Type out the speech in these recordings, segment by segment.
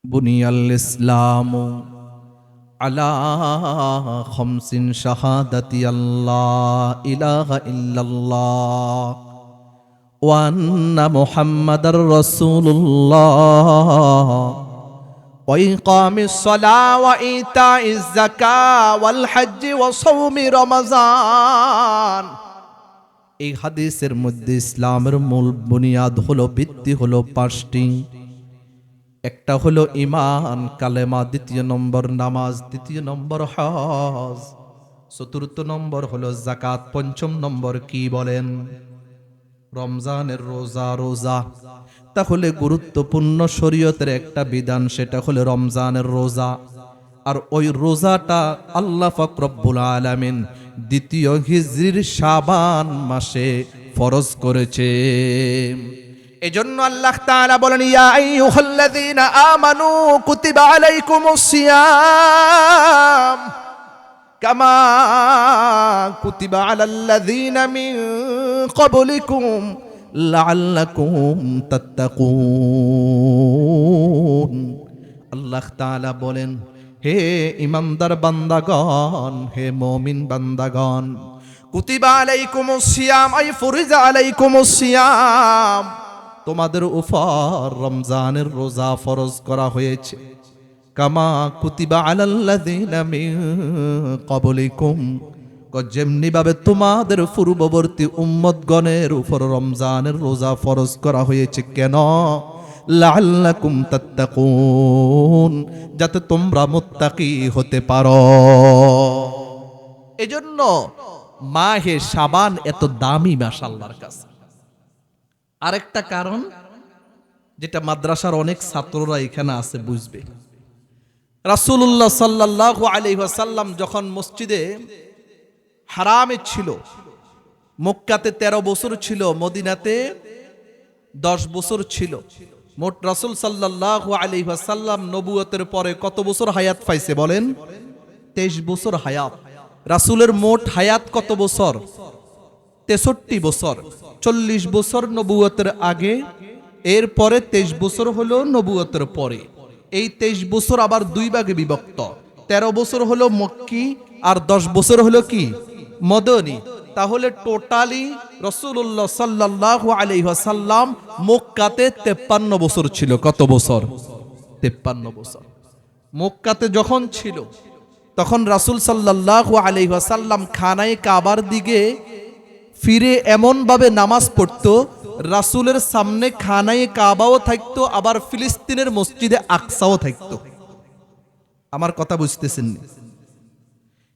বুনিয়াল ইসলামু আলা খামসিন শাহাদাতি আল্লাহ ইলাহা ইল্লাল্লাহ ওয়া আন্না মুহাম্মাদার রাসূলুল্লাহ ওয়া ইকামিস সালাহ ওয়া ইতাইজ যাকাত ওয়াল হজ্জ ওয়া সাওমি রমাযান। এই হাদিসের মধ্যে ইসলামের মূল বুনিয়াদ হলো, ভিত্তি হলো পাঁচটি। একটা হলো ঈমান কালেমা, দ্বিতীয় নম্বর নামাজ, তৃতীয় নম্বর হজ, চতুর্থ নম্বর হলো যাকাত, পঞ্চম নম্বর কি বলেন? রমজানের রোজা। রোজা তাহলে গুরুত্বপূর্ণ শরীয়তের একটা বিধান, সেটা হলো রমজানের রোজা। আর ওই রোজাটা আল্লাহ পাক রব্বুল আলামিন দ্বিতীয় হিজরির শাবান মাসে ফরজ করেছে। এজন্য আল্লাহ তাআলা বলেন, ইয়া আইয়ুহাল্লাযীনা আমানু কুতিবা আলাইকুমুস সিয়াম কামা কুতিবা আলাল্লাযীনা মিন ক্বাবলিকুম লাআল্লাকুম তাত্তাকুন। আল্লাহ তাআলা বলেন, হে ঈমানদার বান্দাগণ, হে মুমিন বান্দাগণ, কুতিবা আলাইকুমুস সিয়াম আই ফুরিজা আলাইকুমুস সিয়াম, তোমাদের উপর রমজানের রোজা ফরজ করা হয়েছে। কামা কুতিবা আলাল্লাযীনা মিন ক্বাবলিকুম, যেমনি ভাবে তোমাদের পূর্ববর্তী উম্মতগণের উপর রমজানের রোজা ফরজ করা হয়েছে। কেন? লাআল্লাকুম তাত্তাকুন, যাতে তোমরা মুত্তাকি হতে পারো। এজন্য মাহে শাবান এত দামি মাস আল্লাহর কাছে। আরেকটা কারণ, যেটা মাদ্রাসার অনেক ছাত্ররা এখানে আছে বুঝবে, রাসূলুল্লাহ সাল্লাল্লাহু আলাইহি ওয়াসাল্লাম যখন মসজিদে হারামে ছিল, মক্কাতে 13 বছর ছিল, মদিনাতে 10 বছর ছিল। মোট রাসূল সাল্লাল্লাহু আলাইহি ওয়াসাল্লাম নবুয়তের পরে কত বছর হায়াত পাইছে বলেন? 23 বছর হায়াত। রাসূলের মোট হায়াত কত বছর? 63 বছর। 40 বছর নবুয়তের আগে, এরপরে 23 বছর হলো নবুয়তের পরে। এই 23 বছর আবার দুই ভাগে বিভক্ত। 13 বছর হলো মক্কি আর 10 বছর হলো কি? মদনী। তাহলে টোটালি রাসূলুল্লাহ সাল্লাল্লাহু আলাইহি ওয়াসাল্লাম মক্কাতে 53 বছর ছিল। কত বছর? 53 বছর। মক্কাতে যখন ছিল তখন রাসূল সাল্লাল্লাহু আলাইহি ওয়াসাল্লাম খানায়ে কাবার দিকে ফিরে এমন ভাবে নামাজ পড়তো, রাসূলের সামনে খানায়ে কাবাও থাকতো, আবার ফিলিস্তিনের মসজিদে আকসাও থাকতো। আমার কথা বুঝতেছেন?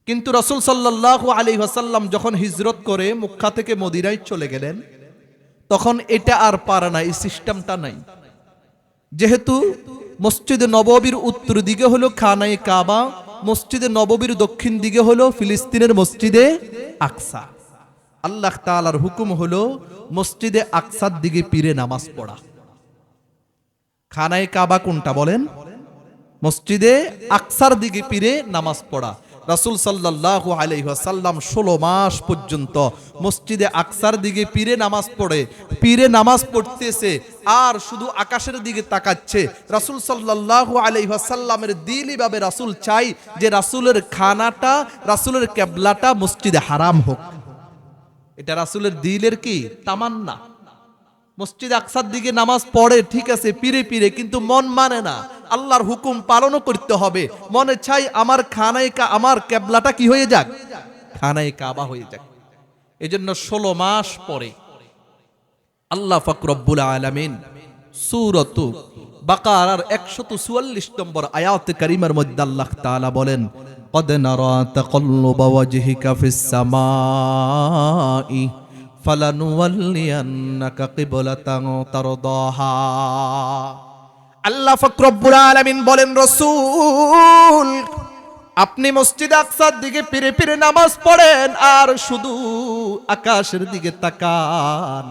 কিন্তু রাসূল সাল্লাল্লাহু আলাইহি ওয়াসাল্লাম যখন হিজরত করে মক্কা থেকে মদিনায় চলে গেলেন, তখন এটা আর পারে না, এই সিস্টেমটা নাই। যেহেতু মসজিদে নববীর উত্তর দিকে হলো খানায়ে কাবা, মসজিদে নববীর দক্ষিণ দিকে হলো ফিলিস্তিনের মসজিদে আকসা। আল্লাহ তাআলার হুকুম হলো মসজিদে আকসার দিকে পীরে নামাজ পড়া। খানায়ে কাবা কোনটা বলেন? মসজিদে আকসার দিকে পীরে নামাজ পড়া। রাসূল সাল্লাল্লাহু আলাইহি ওয়াসাল্লাম 16 মাস পর্যন্ত মসজিদে আকসার দিকে পীরে নামাজ পড়ে, পীরে নামাজ পড়তেছে আর শুধু আকাশের দিকে তাকাচ্ছে। রাসূল সাল্লাল্লাহু আলাইহি ওয়াসাল্লামের দিলই ভাবে রাসূল চাই যে রাসূলের খানাটা, রাসূলের কিবলাটা মসজিদে হারাম হোক। এটা রাসূলের দিলের কি তামান্না। মসজিদ আকসার দিকে নামাজ পড়ে ঠিক আছে পীরে পীরে, কিন্তু মন মানে না। আল্লাহর হুকুম পালনও করতে হবে। মনে চাই আমার আমার কিবলাটা কি হয়ে যাক? খানায়ে কাবা হয়ে যাক। এজন্য 16 মাস পরে আল্লাহ পাক রব্বুল আলামিন সূরাত বাকারার 144 নম্বর আয়াত কারীমার মধ্যে আল্লাহ তাআলা বলেন, قد نرى تقلب وجهك في السماء فلنولينك قبلة ترضاها। আল্লাহ পাক রব্বুল আলামিন বলেন, রাসূল আপনি মসজিদ আকসার দিকে ফিরে ফিরে নামাজ পড়েন আর শুধু আকাশের দিকে তাকান।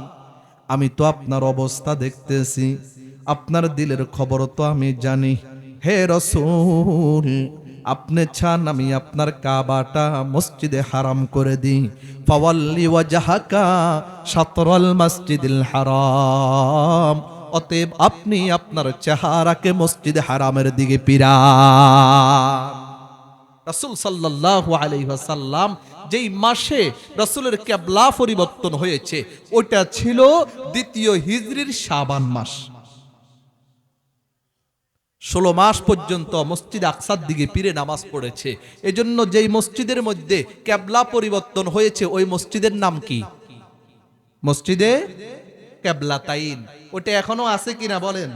আমি তো আপনার অবস্থা দেখতেছি, আপনার দিলের খবর তো আমি জানি। হে রাসূল, আপনি চান আমি আপনার কাবাটা মসজিদে হারাম করে দিই। ফাওয়াল্লি ওয়াজহাকা শাতরাল মসজিদিল হারাম অতএব আপনি আপনার চেহারাকে মসজিদে হারামের দিকে ফিরান। রাসূল সাল্লাল্লাহু আলাইহি ওয়াসাল্লাম যেই মাসে রাসূলের কিবলা পরিবর্তন হয়েছে ওটা ছিল দ্বিতীয় হিজরির শাবান মাস। 16 মাস পর্যন্ত মসজিদ আকসার দিকে ফিরে নামাজ পড়েছে। এজন্য যেই মসজিদের মধ্যে কিবলা পরিবর্তন হয়েছে ওই মসজিদের নাম কি? মসজিদে কিবলাতাইন। ওটা এখনো আছে কিনা বলেন?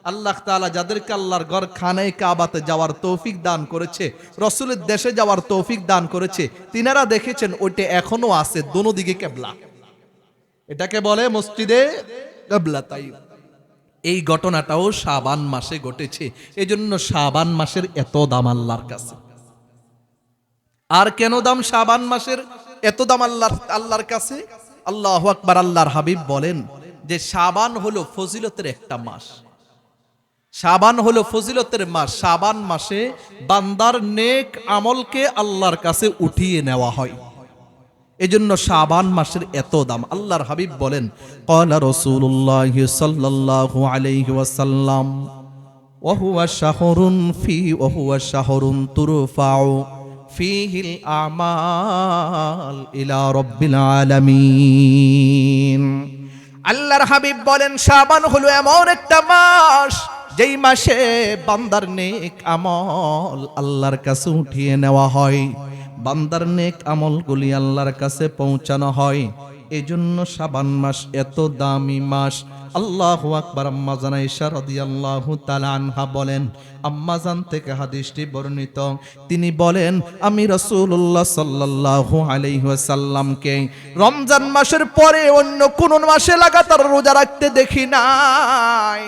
আল্লাহ তাআলা যাদেরকে আল্লাহর ঘর খানায়ে কাবাতে যাওয়ার তৌফিক দান করেছে, রাসূলের দেশে যাওয়ার তৌফিক দান করেছে, তিনারা দেখেছেন ওটা এখনো আছে, দোনো দিকে কিবলা। এটাকে বলে মসজিদে কিবলাতাইন। এই ঘটনাটাও শাবান মাসে ঘটেছে। এজন্য শাবান মাসের এত দাম আল্লাহর কাছে। আর কেন দাম শাবান মাসের এত দাম আল্লাহর কাছে? আল্লাহু আকবার। আল্লাহর হাবিব বলেন যে শাবান হলো ফজিলতের একটা মাস। শাবান হলো ফজিলতের মাস। শাবান মাসে বান্দার নেক আমলকে আল্লাহর কাছে উঠিয়ে নেওয়া হয়। এজন্য শাবান মাসের এত দাম। আল্লাহর হাবিব বলেন ক্বালা রাসূলুল্লাহ সাল্লাল্লাহু আলাইহি ওয়াসাল্লাম ওয়া হুয়া শাহরুন তুরফাউ ফীহিল আমাল ইলা রাব্বিল আলামিন। আল্লাহর হাবিব বলেন শাবান হলো এমন একটা মাস যেই মাসে বান্দার নেক আমল আল্লাহর কাছে উঠিয়ে নেওয়া হয়, বান্দার নেক আমলগুলি আল্লাহর কাছে পৌঁছানো হয়। এজন্য শাবান মাস এত দামি মাস। আল্লাহু আকবার। আম্মা জান আয়েশা রাদিয়াল্লাহু তাআলা আনহা বলেন, আম্মা জান থেকে হাদিসটি বর্ণিত, তিনি বলেন আমি রাসূলুল্লাহ সাল্লাল্লাহু আলাইহি ওয়াসাল্লামকে রমজান মাসের পরে অন্য কোন মাসে লাগাতার রোজা রাখতে দেখি নাই।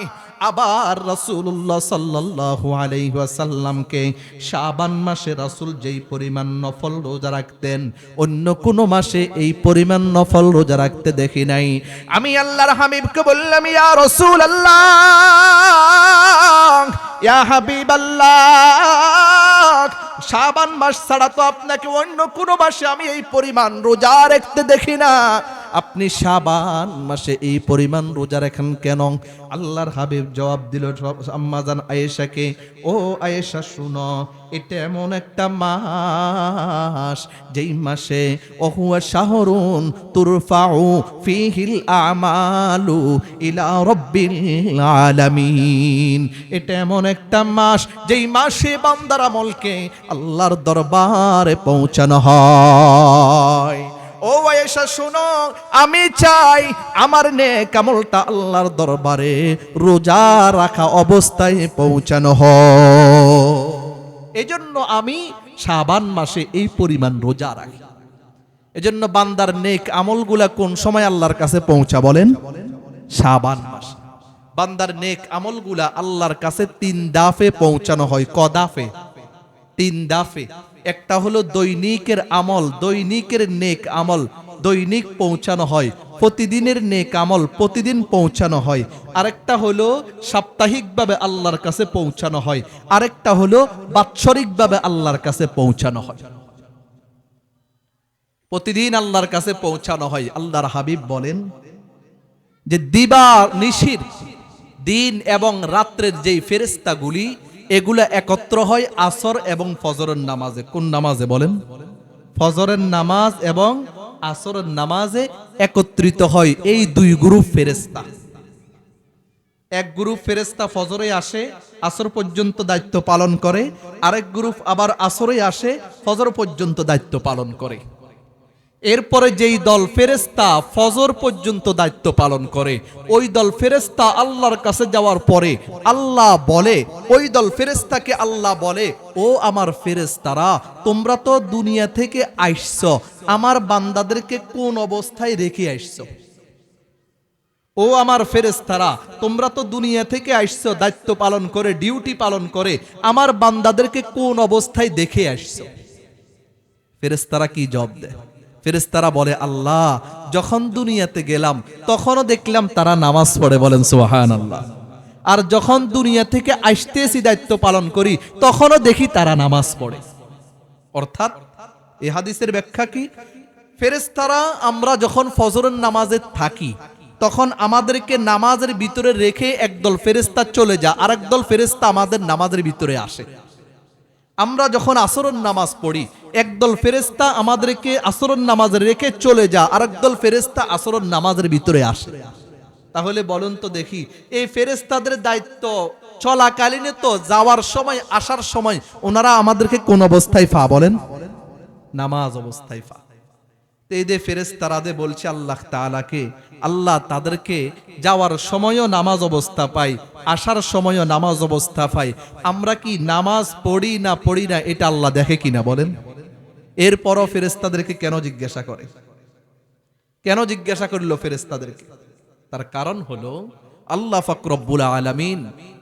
আবার রাসূলুল্লাহ সাল্লাল্লাহু আলাইহি ওয়াসাল্লামকে শাবান মাসে রাসূল যেই পরিমাণ নফল রোজা রাখতেন অন্য কোন মাসে এই পরিমাণ নফল রোজা রাখতে দেখি নাই। আমি আল্লাহর হাবিবকে বললাম, ইয়া রাসূলুল্লাহ, ইয়া হাবিবাল্লাহ, শাবান মাস ছাড়া তো আপনাকে অন্য কোন মাসে আমি এই পরিমাণ রোজা রাখতে দেখি না, আপনি শাবান মাসে এই পরিমাণ রোজা রাখেন কেন? আল্লাহর হাবিব জবাব দিল আম্মা জান আয়েশাকে, ও আয়েশা শুনো, এটা এমন একটা মাস যেই মাসে ওহুয়া শাহরুন তুরফাউ ফীহিল আমালু ইলা রাব্বিল আলামিন। এটা এমন একটা মাস যেই মাসে বান্দার আমলকে আল্লাহর দরবারে পৌঁছানো হয়। ও আয়েশা শুনো, আমি চাই আমার নেক আমলটা আল্লাহর দরবারে রোজা রাখা অবস্থায় পৌঁছানো হয়। এজন্য আমি শাবান মাসে এই পরিমাণ রোজা রাখি। এজন্য বান্দার নেক আমলগুলা কোন সময় আল্লাহর কাছে পৌঁছা বলেন? শাবান মাসে। বান্দার নেক আমলগুলা আল্লাহর কাছে 3 দাফে পৌঁছানো হয়। ক দাফে? 3 দাফে। একটা হলো দৈনিকের আমল, দৈনিকের নেক আমল দৈনিক পৌঁছানো হয়, প্রতিদিনের নেক আমল প্রতিদিন পৌঁছানো হয়। আরেকটা হলো সাপ্তাহিকভাবে আল্লাহর কাছে পৌঁছানো হয়, আরেকটা হলো বাৎসরিকভাবে আল্লাহর কাছে পৌঁছানো হয়। প্রতিদিন আল্লাহর কাছে পৌঁছানো হয়। আল্লাহর হাবিব বলেন যে দিবা নিশির দিন এবং রাত্রের যেই ফেরেশতাগুলি এগুলা একত্র হয় আসর এবং ফজরের নামাজে। কোন নামাজে বলেন? ফজরের নামাজ এবং আসরের নামাজে একত্রিত হয় এই 2 গ্রুপ ফেরেশতা। এক গ্রুপ ফেরেশতা ফজরে আসে, আসর পর্যন্ত দায়িত্ব পালন করে, আরেক গ্রুপ আবার আসরে আসে, ফজর পর্যন্ত দায়িত্ব পালন করে। এরপরে যেই দল ফেরেশতা ফজর পর্যন্ত দায়িত্ব পালন করে ওই দল ফেরেশতা আল্লাহর কাছে যাওয়ার পরে আল্লাহ বলে, ওই দল ফেরেশতাকে আল্লাহ বলে, ও আমার ফেরেশতারা, তোমরা তো দুনিয়া থেকে আইসছো, আমার বান্দাদেরকে কোন অবস্থায় রেখে আইসছো? ও আমার ফেরেশতারা, তোমরা তো দুনিয়া থেকে আইসছো দায়িত্ব পালন করে, ডিউটি পালন করে, আমার বান্দাদেরকে কোন অবস্থায় দেখে আসছো? ফেরেশতারা কি জবাব দেয়? ফেরেশতারা বলে, আল্লাহ, যখন দুনিয়াতে গেলাম তখনও দেখলাম তারা নামাজ পড়ে। বলেন সুবহানাল্লাহ। আর যখন দুনিয়া থেকে আসতেছি দায়িত্ব পালন করি তখনও দেখি তারা নামাজ পড়ে। অর্থাৎ এই হাদিসের ব্যাখ্যা কি? ফেরেশতারা আমরা যখন ফজরের নামাজে থাকি তখন আমাদেরকে নামাজের ভিতরে রেখে একদল ফেরেশতা চলে যায়, আরেক দল ফেরেশতা আমাদের নামাজের ভিতরে আসে। আমরা যখন আসরের নামাজ পড়ি, একদল ফেরেশতা আমাদেরকে আসরের নামাজ রেখে চলে যায়, আরেক দল ফেরেশতা আসরের নামাজের ভিতরে আসে। তাহলে বলুন তো দেখি, এই ফেরেশতাদের দায়িত্ব চলাকালীনে তো যাওয়ার সময় আসার সময় ওনারা আমাদেরকে কোন অবস্থায় ফা বলেন? নামাজ অবস্থায় ফা। এই যে ফেরেশতারা বলছে আল্লাহ তাআলাকে, আল্লাহ তাদেরকে যাওয়ার সময়ও নামাজ অবস্থা পাই, আসার সময়ও নামাজ অবস্থা পাই। আমরা কি নামাজ পড়ি না এটা আল্লাহ দেখে কিনা বলেন? এরপরও ফেরেশতাদেরকে কেন জিজ্ঞাসা করে? কেন জিজ্ঞাসা করলো ফেরেশতাদেরকে? তার কারণ হলো আল্লাহ পাক রব্বুল আলামিন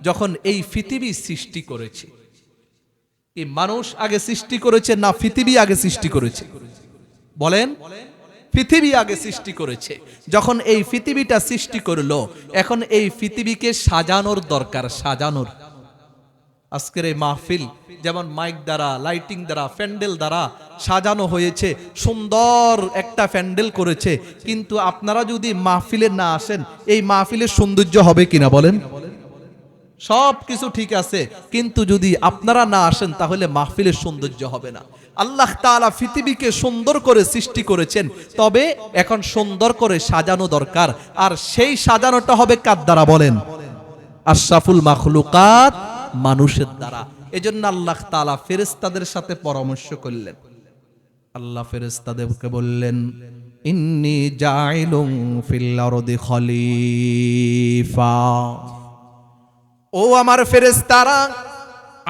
যখন এই পৃথিবী সৃষ্টি করেছে, এই মানুষ আগে সৃষ্টি করেছে না পৃথিবী আগে সৃষ্টি করেছে? বলেন, পৃথিবী আগে সৃষ্টি করেছে। যখন এই পৃথিবীটা সৃষ্টি করলো, এখন এই পৃথিবীকে সাজানোর দরকার, সাজানোর। আজকের এই মাহফিল যেমন মাইক দ্বারা, লাইটিং দ্বারা, প্যান্ডেল দ্বারা সাজানো হয়েছে, সুন্দর একটা প্যান্ডেল করেছে, কিন্তু আপনারা যদি মাহফিলে না আসেন, এই মাহফিলের সৌন্দর্য হবে কিনা বলেন? সব কিছু ঠিক আছে, কিন্তু যদি আপনারা না আসেন তাহলে মাহফিলের সৌন্দর্য হবে না। আল্লাহ তাআলা পৃথিবীকে সুন্দর করে সৃষ্টি করেছেন, তবে এখন সুন্দর করে সাজানো দরকার। আর সেই সাজানোটা হবে কার দ্বারা বলেন? আশরাফুল মাখলুকাত, মানুষের দ্বারা। এজন্য আল্লাহ তাআলা ফেরেশতাদের সাথে পরামর্শ করলেন। আল্লাহ ফেরেশতাদেরকে বললেন, ইন্নী জাইলুন ফিল আরদি খলিফা। ও আমার ফেরেশতারা,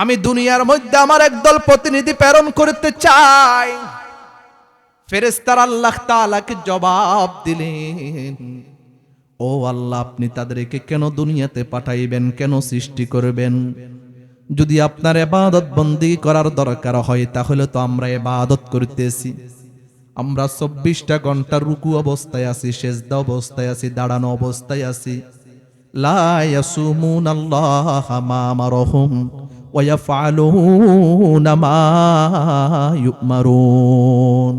আমি দুনিয়ার মধ্যে আমার একদল প্রতিনিধি প্রেরণ করতে চাই। ফেরেশতারা আল্লাহ তাআলাকে জবাব দিলেন, ও আল্লাহ, আপনি তাদেরকে কেন দুনিয়াতে পাঠাইবেন, কেন সৃষ্টি করবেন? যদি আপনার ইবাদত বন্দী করার দরকার হয় তাহলে তো আমরা ইবাদত করতেছি। আমরা 24টা ঘন্টা রুকু অবস্থায় আছি, সেজদা অবস্থায় আছি, দাঁড়ানো অবস্থায় আছি। লা ইয়াসুমুনাল্লাহা মা আমারহুম ওয়া ইয়াফআলুনা মা ইউমারুন।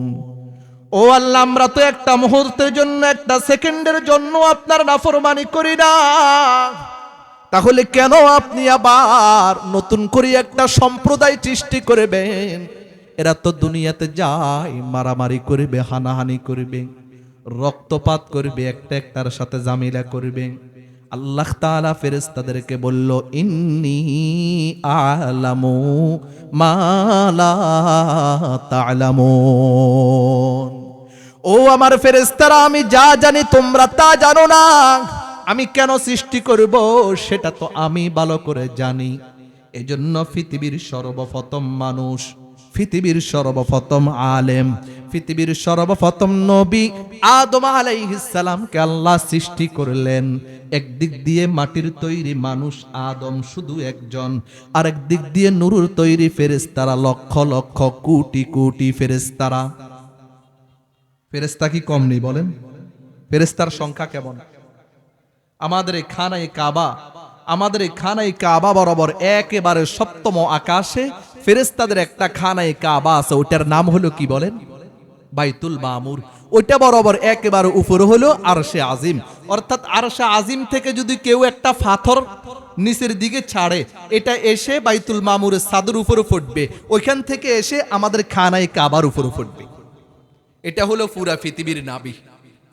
ও আল্লাহ, আমরা তো একটা মুহূর্তের জন্য, একটা সেকেন্ডের জন্য আপনার নাফরমানি করি না, তাহলে কেন আপনি আবার নতুন করে একটা সম্প্রদায় সৃষ্টি করবেন? এরা তো দুনিয়াতে যায়, মারামারি করবে, হানাহানি করবে, রক্তপাত করবে, একটা একটার সাথে জামিলা করবে। আল্লাহ তাআলা ফেরেশতাদেরকে বলল, ইন্নী আ'লামু মা লা তা'লামুন। ও আমার ফেরেশতারা, আমি যা জানি তোমরা তা জানো না। আমি কেন সৃষ্টি করব সেটা তো আমি ভালো করে জানি। এজন্য পৃথিবীর সর্বপ্রথম মানুষ, পৃথিবীর সর্বপ্রথম আলেম, পৃথিবীর সর্বপ্রথম নবী আদম আলাইহিস সালামকে আল্লাহ সৃষ্টি করলেন। একদিক দিয়ে মাটির তৈরি মানুষ আদম শুধু একজন, আরেক দিক দিয়ে নূরের তৈরি ফেরেশতারা লক্ষ লক্ষ কোটি কোটি ফেরেশতারা। ফেরেশতা কি কম নেই বলেন? ফেরেশতার সংখ্যা কেমন? আমাদের এই খানায়ে কাবা, আমাদের এই খানায়ে কাবা বরাবর একেবারে সপ্তম আকাশে ফেরেশতাদের একটা খানায়ে কাবা আছে, ওটার নাম হলো কি বলেন? বাইতুল মামুর। ওইটা বরাবর একেবারে উপরে হলো আরশে আজিম। অর্থাৎ আরশে আজিম থেকে যদি কেউ একটা পাথর নিচের দিকে ছাড়ে, এটা এসে বাইতুল মামুরের ছাদের উপরে ফুটবে, ওইখান থেকে এসে আমাদের খানায়ে কাবার উপরে ফুটবে। এটা হলো পুরা পৃথিবীর নাবি,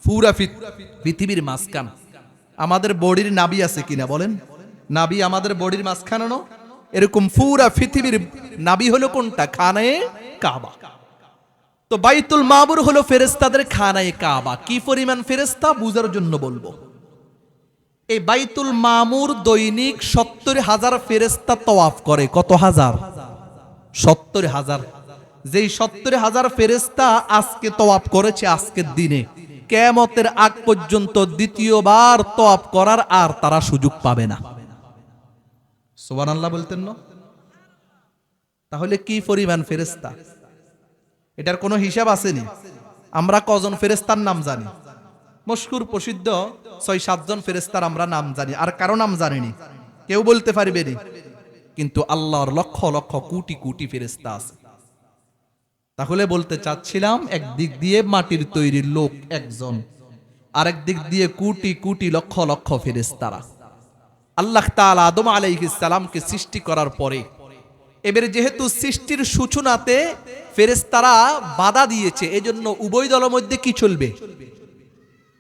পুরা পৃথিবীর মাঝখান। আমাদের বডির নাবি আছে কিনা বলেন? নাবি আমাদের বডির মাঝখানে না? এরকম পুরা পৃথিবীর নাবি হলো কোনটা? খানায়ে কাবা। তো বাইতুল মামুর হলো ফেরেশতাদের খানায়ে কাবা। কি পরিমাণ ফেরেশতা বুঝার জন্য বলবো। এই বাইতুল মামুর দৈনিক 70,000 ফেরেশতা তওয়াফ করে। কত হাজার? 70,000। যেই 70,000 ফেরেশতা আজকে তওয়াফ করেছে আজকের দিনে, কিয়ামতের আগ পর্যন্ত দ্বিতীয়বার তওয়াফ করার আর তারা সুযোগ পাবে না। সুবহানাল্লাহ বলতেন না? তাহলে কি পরিমাণ ফেরেশতা, এটার কোনো হিসাব আসেনি? আমরা কজন ফেরেশতার নাম জানি? মশহুর প্রসিদ্ধ 6-7 জন ফেরেশতার আমরা নাম জানি, আর কারো নাম জানিনি। কেউ বলতে পারবে না, কিন্তু আল্লাহর লক্ষ লক্ষ কোটি কোটি ফেরেশতা আছে। তাহলে বলতে চাচ্ছিলাম, একদিক দিয়ে মাটির তৈরি লোক একজন, আরেক দিক দিয়ে কোটি কোটি লক্ষ লক্ষ ফেরেশতারা। আল্লাহ তাআলা আদম আলাইহিস সালামকে সৃষ্টি করার পরে এবারে যেহেতু সৃষ্টির সূচনাতে ফেরেশতারা বাধা দিয়েছে, এজন্য উভয় দলের মধ্যে কি চলবে?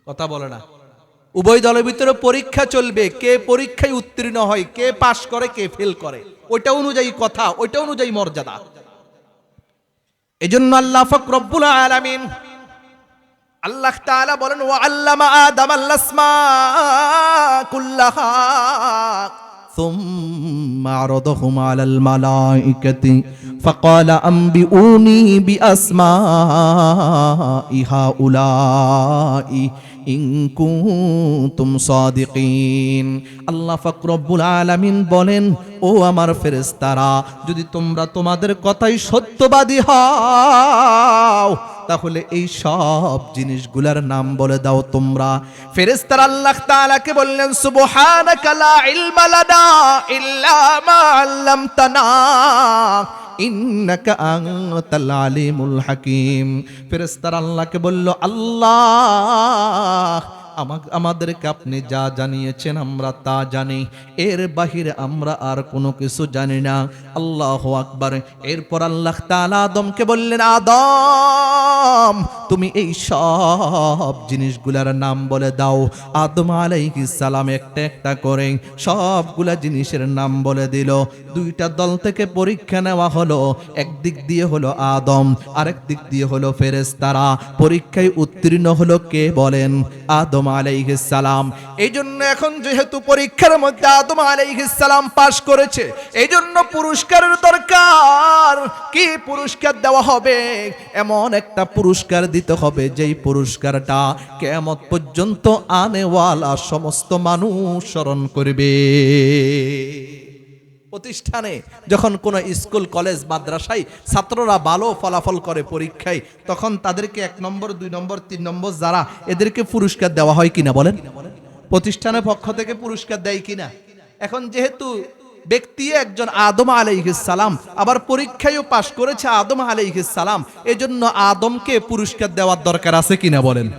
কথা বলে না। উভয় দলের ভিতরে পরীক্ষা চলবে, কে পরীক্ষায় উত্তীর্ণ হয়, কে পাশ করে, কে ফেল করে, ওইটা অনুযায়ী কথা, ওইটা অনুযায়ী মর্যাদা। এজন্য আল্লাহ পাক রব্বুল আলামিন আল্লাহ তাআলা বলেন, ওয়া আল্লামা আদামাল আসমা কুল্লাহা সুম্মা আরাদাহুম আলাল মালাইকাতি ফাকালা আনবিউনি বিআসমাই হাউলাই ইন কুনতুম সাদিকিন। আল্লাহ পাক রব্বুল আলামিন বলেন, ও আমার ফেরেশতারা, যদি তোমরা তোমাদের কথাই সত্যবাদী হও তাহলে এই সব জিনিসগুলোর নাম বলে দাও তোমরা। ফেরেশতারা আল্লাহ তাআলাকে বললেন, সুবহানাকা লা ইলমা লানা ইল্লা মা আল্লামতানা ইন্নাকা আনতাল আলিমুল হাকিম। ফেরেশতারা আল্লাহকে বলল, আল্লাহ আমাদেরকে আপনি যা জানিয়েছেন আমরা তা জানি, এর বাহিরে আমরা আর কোনো কিছু জানি না। আল্লাহু আকবার। এরপর আল্লাহ তাআলা আদমকে বললেন, আদম তুমি এই সব জিনিসগুলোর নাম বলে দাও। আদম আলাইহিস সালাম একটা একটা করে সবগুলা জিনিসের নাম বলে দিল। দুইটা দল থেকে পরীক্ষা নেওয়া হলো, একদিক দিয়ে হলো আদম, আরেক দিক দিয়ে হলো ফেরেশতারা। পরীক্ষায় উত্তীর্ণ হলো কে বলেন? আদম আলাইহিস সালাম। এই জন্য এখন যেহেতু পরীক্ষার মধ্যে আদম আলাইহিস সালাম পাশ করেছে, এই জন্য পুরস্কারের দরকার। কি পুরস্কার দেওয়া হবে? এমন একটা পুরস্কার দিতে হবে যেই পুরস্কারটা কিয়ামত পর্যন্ত আনেওয়ালা সমস্ত মানুষ স্মরণ করবে। প্রতিষ্ঠানে যখন কোনো স্কুল কলেজ মাদ্রাসায় ছাত্ররা ভালো ফলাফল করে পরীক্ষায়, তখন তাদেরকে 1 নম্বর 2 নম্বর 3 নম্বর যারা, এদেরকে পুরস্কার দেওয়া হয় কিনা বলেন? প্রতিষ্ঠানের পক্ষ থেকে পুরস্কার দেয় কিনা? এখন যেহেতু ব্যক্তি একজন আদম আলাইহিস সালাম, আবার পরীক্ষায়ও পাশ করেছে আদম আলাইহিস সালাম, এজন্য আদমকে পুরস্কার দেওয়ার দরকার আছে কিনা বলেন?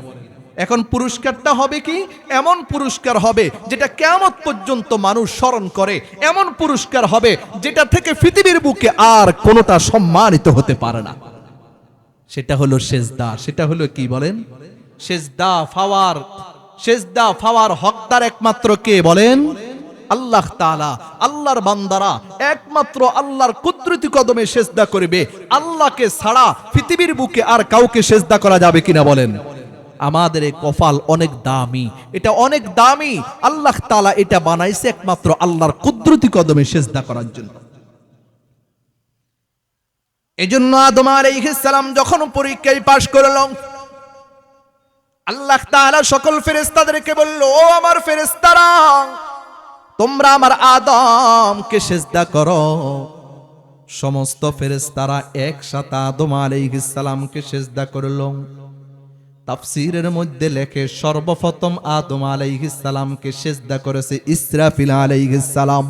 এখন পুরস্কারটা হবে কি? এমন পুরস্কার হবে যেটা কিয়ামত পর্যন্ত মানুষ স্মরণ করে, এমন পুরস্কার হবে যেটা থেকে পৃথিবীর বুকে আর কোনোটা সম্মানিত হতে পারে না। সেটা হলো সেজদা। সেটা হলো কি বলেন? সেজদা পাওয়ার। সেজদা পাওয়ার হকদার একমাত্র কে বলেন? আল্লাহ তাআলা। আল্লাহর বান্দারা একমাত্র আল্লাহর কুদরতি কদমে সেজদা করবে। আল্লাহকে ছাড়া পৃথিবীর বুকে আর কাউকে সেজদা করা যাবে কিনা বলেন? আমাদের এই কপাল অনেক দামি, এটা অনেক দামি। আল্লাহ তাআলা এটা বানাইছে একমাত্র আল্লাহর কুদরতি কদমে সেজদা করার জন্য। এজন্য আদম আলাইহিস সালাম যখন পরীক্ষায় পাশ করল, আল্লাহ তাআলা সকল ফেরেশতাদেরকে বলল, ও আমার ফেরেশতারা, তোমরা আমার আদমকে সেজদা করো। সমস্ত ফেরেশতারা একসাথে আদম আলাইহিস সালামকে সেজদা করল। তাফসীরের মধ্যে লেখে, সর্বপ্রথম আদম আলাইহিস সালামকে সেজদা করেছে ইসরাফিল আলাইহিস সালাম,